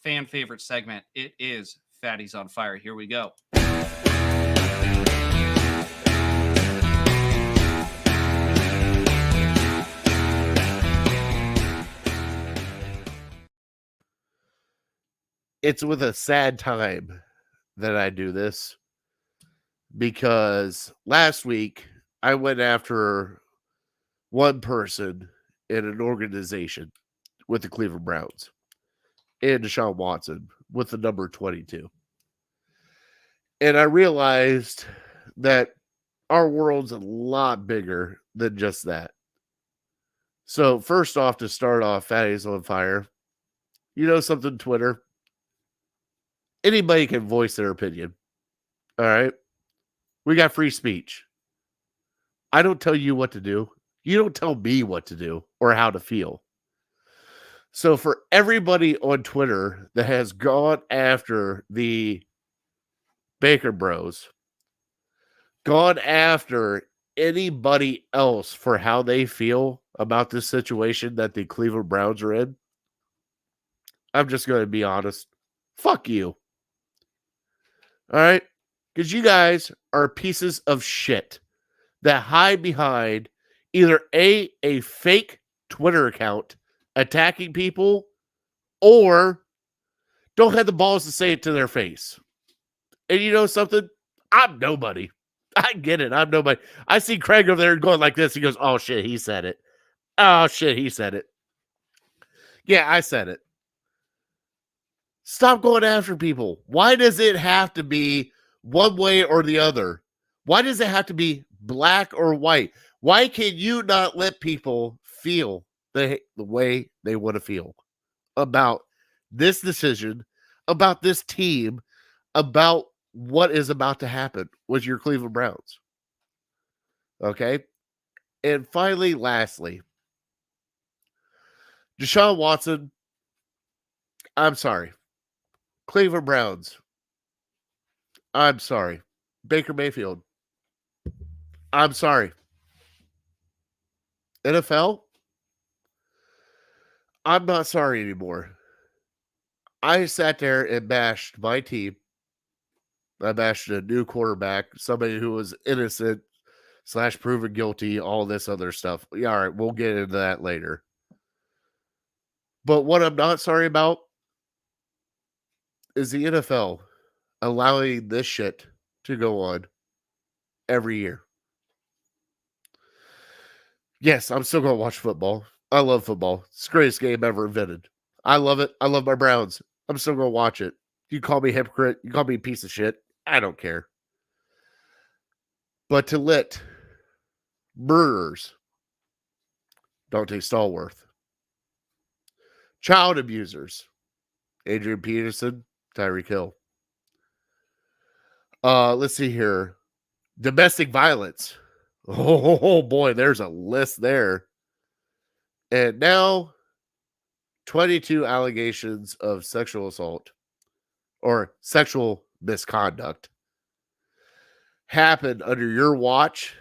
fan favorite segment. It is Fatties on Fire. Here we go. It's with a sad time that I do this, because last week I went after one person in an organization with the Cleveland Browns and Deshaun Watson with the number 22. And I realized that our world's a lot bigger than just that. So first off, to start off, Fatties on Fire, you know something, Twitter? Anybody can voice their opinion. All right? We got free speech. I don't tell you what to do. You don't tell me what to do or how to feel. So for everybody on Twitter that has gone after the Baker Bros, gone after anybody else for how they feel about this situation that the Cleveland Browns are in, I'm just going to be honest. Fuck you. All right? Because you guys are pieces of shit that hide behind either a fake Twitter account attacking people, or don't have the balls to say it to their face. And you know something? I'm nobody. I get it. I'm nobody. I see Craig over there going like this. He goes, oh shit, he said it. Oh shit, he said it. Yeah, I said it. Stop going after people. Why does it have to be one way or the other? Why does it have to be black or white? Why can you not let people feel the way they want to feel about this decision, about this team, about what is about to happen with your Cleveland Browns? Okay? And finally, lastly, Deshaun Watson, I'm sorry. Cleveland Browns, I'm sorry. Baker Mayfield, I'm sorry. NFL, I'm not sorry anymore. I sat there and bashed my team. I bashed a new quarterback, somebody who was innocent / proven guilty, all this other stuff. Yeah, all right, we'll get into that later. But what I'm not sorry about is the NFL allowing this shit to go on every year. Yes, I'm still going to watch football. I love football. It's the greatest game ever invented. I love it. I love my Browns. I'm still going to watch it. You call me a hypocrite. You call me a piece of shit. I don't care. But to let murderers, Dante Stallworth, child abusers, Adrian Peterson, Tyreek Hill. Let's see here. Domestic violence. Oh boy, there's a list there. And now 22 allegations of sexual assault or sexual misconduct happened under your watch.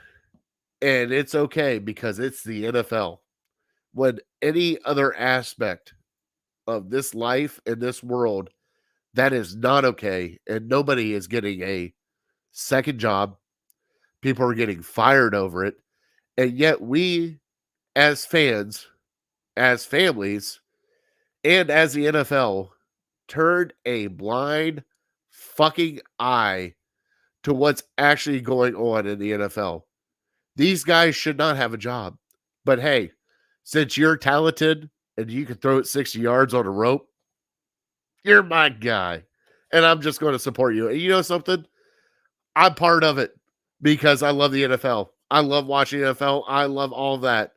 And it's okay because it's the NFL. When any other aspect of this life and this world, that is not okay. And nobody is getting a second job. People are getting fired over it. And yet we, as fans, as families, and as the NFL, turned a blind fucking eye to what's actually going on in the NFL. These guys should not have a job. But hey, since you're talented and you can throw it 60 yards on a rope, you're my guy. And I'm just going to support you. And you know something? I'm part of it because I love the NFL. I love watching the NFL. I love all of that.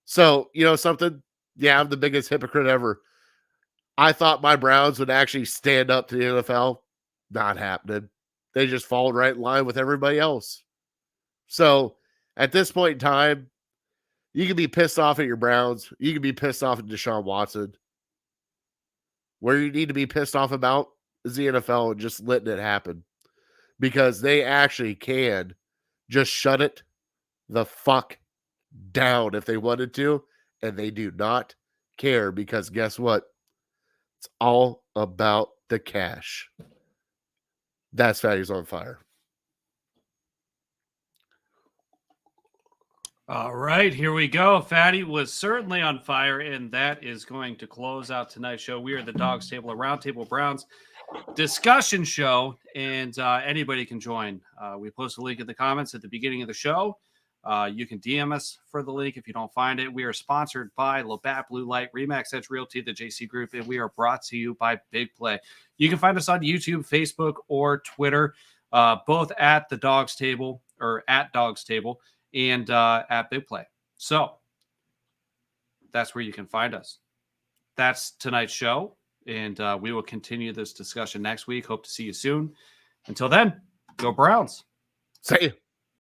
So, you know something? Yeah, I'm the biggest hypocrite ever. I thought my Browns would actually stand up to the NFL. Not happening. They just fall right in line with everybody else. So, at this point in time, you can be pissed off at your Browns. You can be pissed off at Deshaun Watson. Where you need to be pissed off about is the NFL and just letting it happen, because they actually can just shut it the fuck down if they wanted to, and they do not care, because guess what? It's all about the cash. That's Fatty's on fire. All right, here we go. Fatty was certainly on fire, and that is going to close out tonight's show. We are the Dawgs Table, a Roundtable Browns discussion show, and anybody can join. We post a link in the comments at the beginning of the show. You can DM us for the link if you don't find it. We are sponsored by Labatt Blue Light, Remax Edge Realty, the JC Group, and we are brought to you by Big Play. You can find us on YouTube, Facebook, or Twitter, both at the Dawgs Table or at Dawgs Table and at Big Play. So that's where you can find us. That's tonight's show, and we will continue this discussion next week. Hope to see you soon. Until then, go Browns. See you.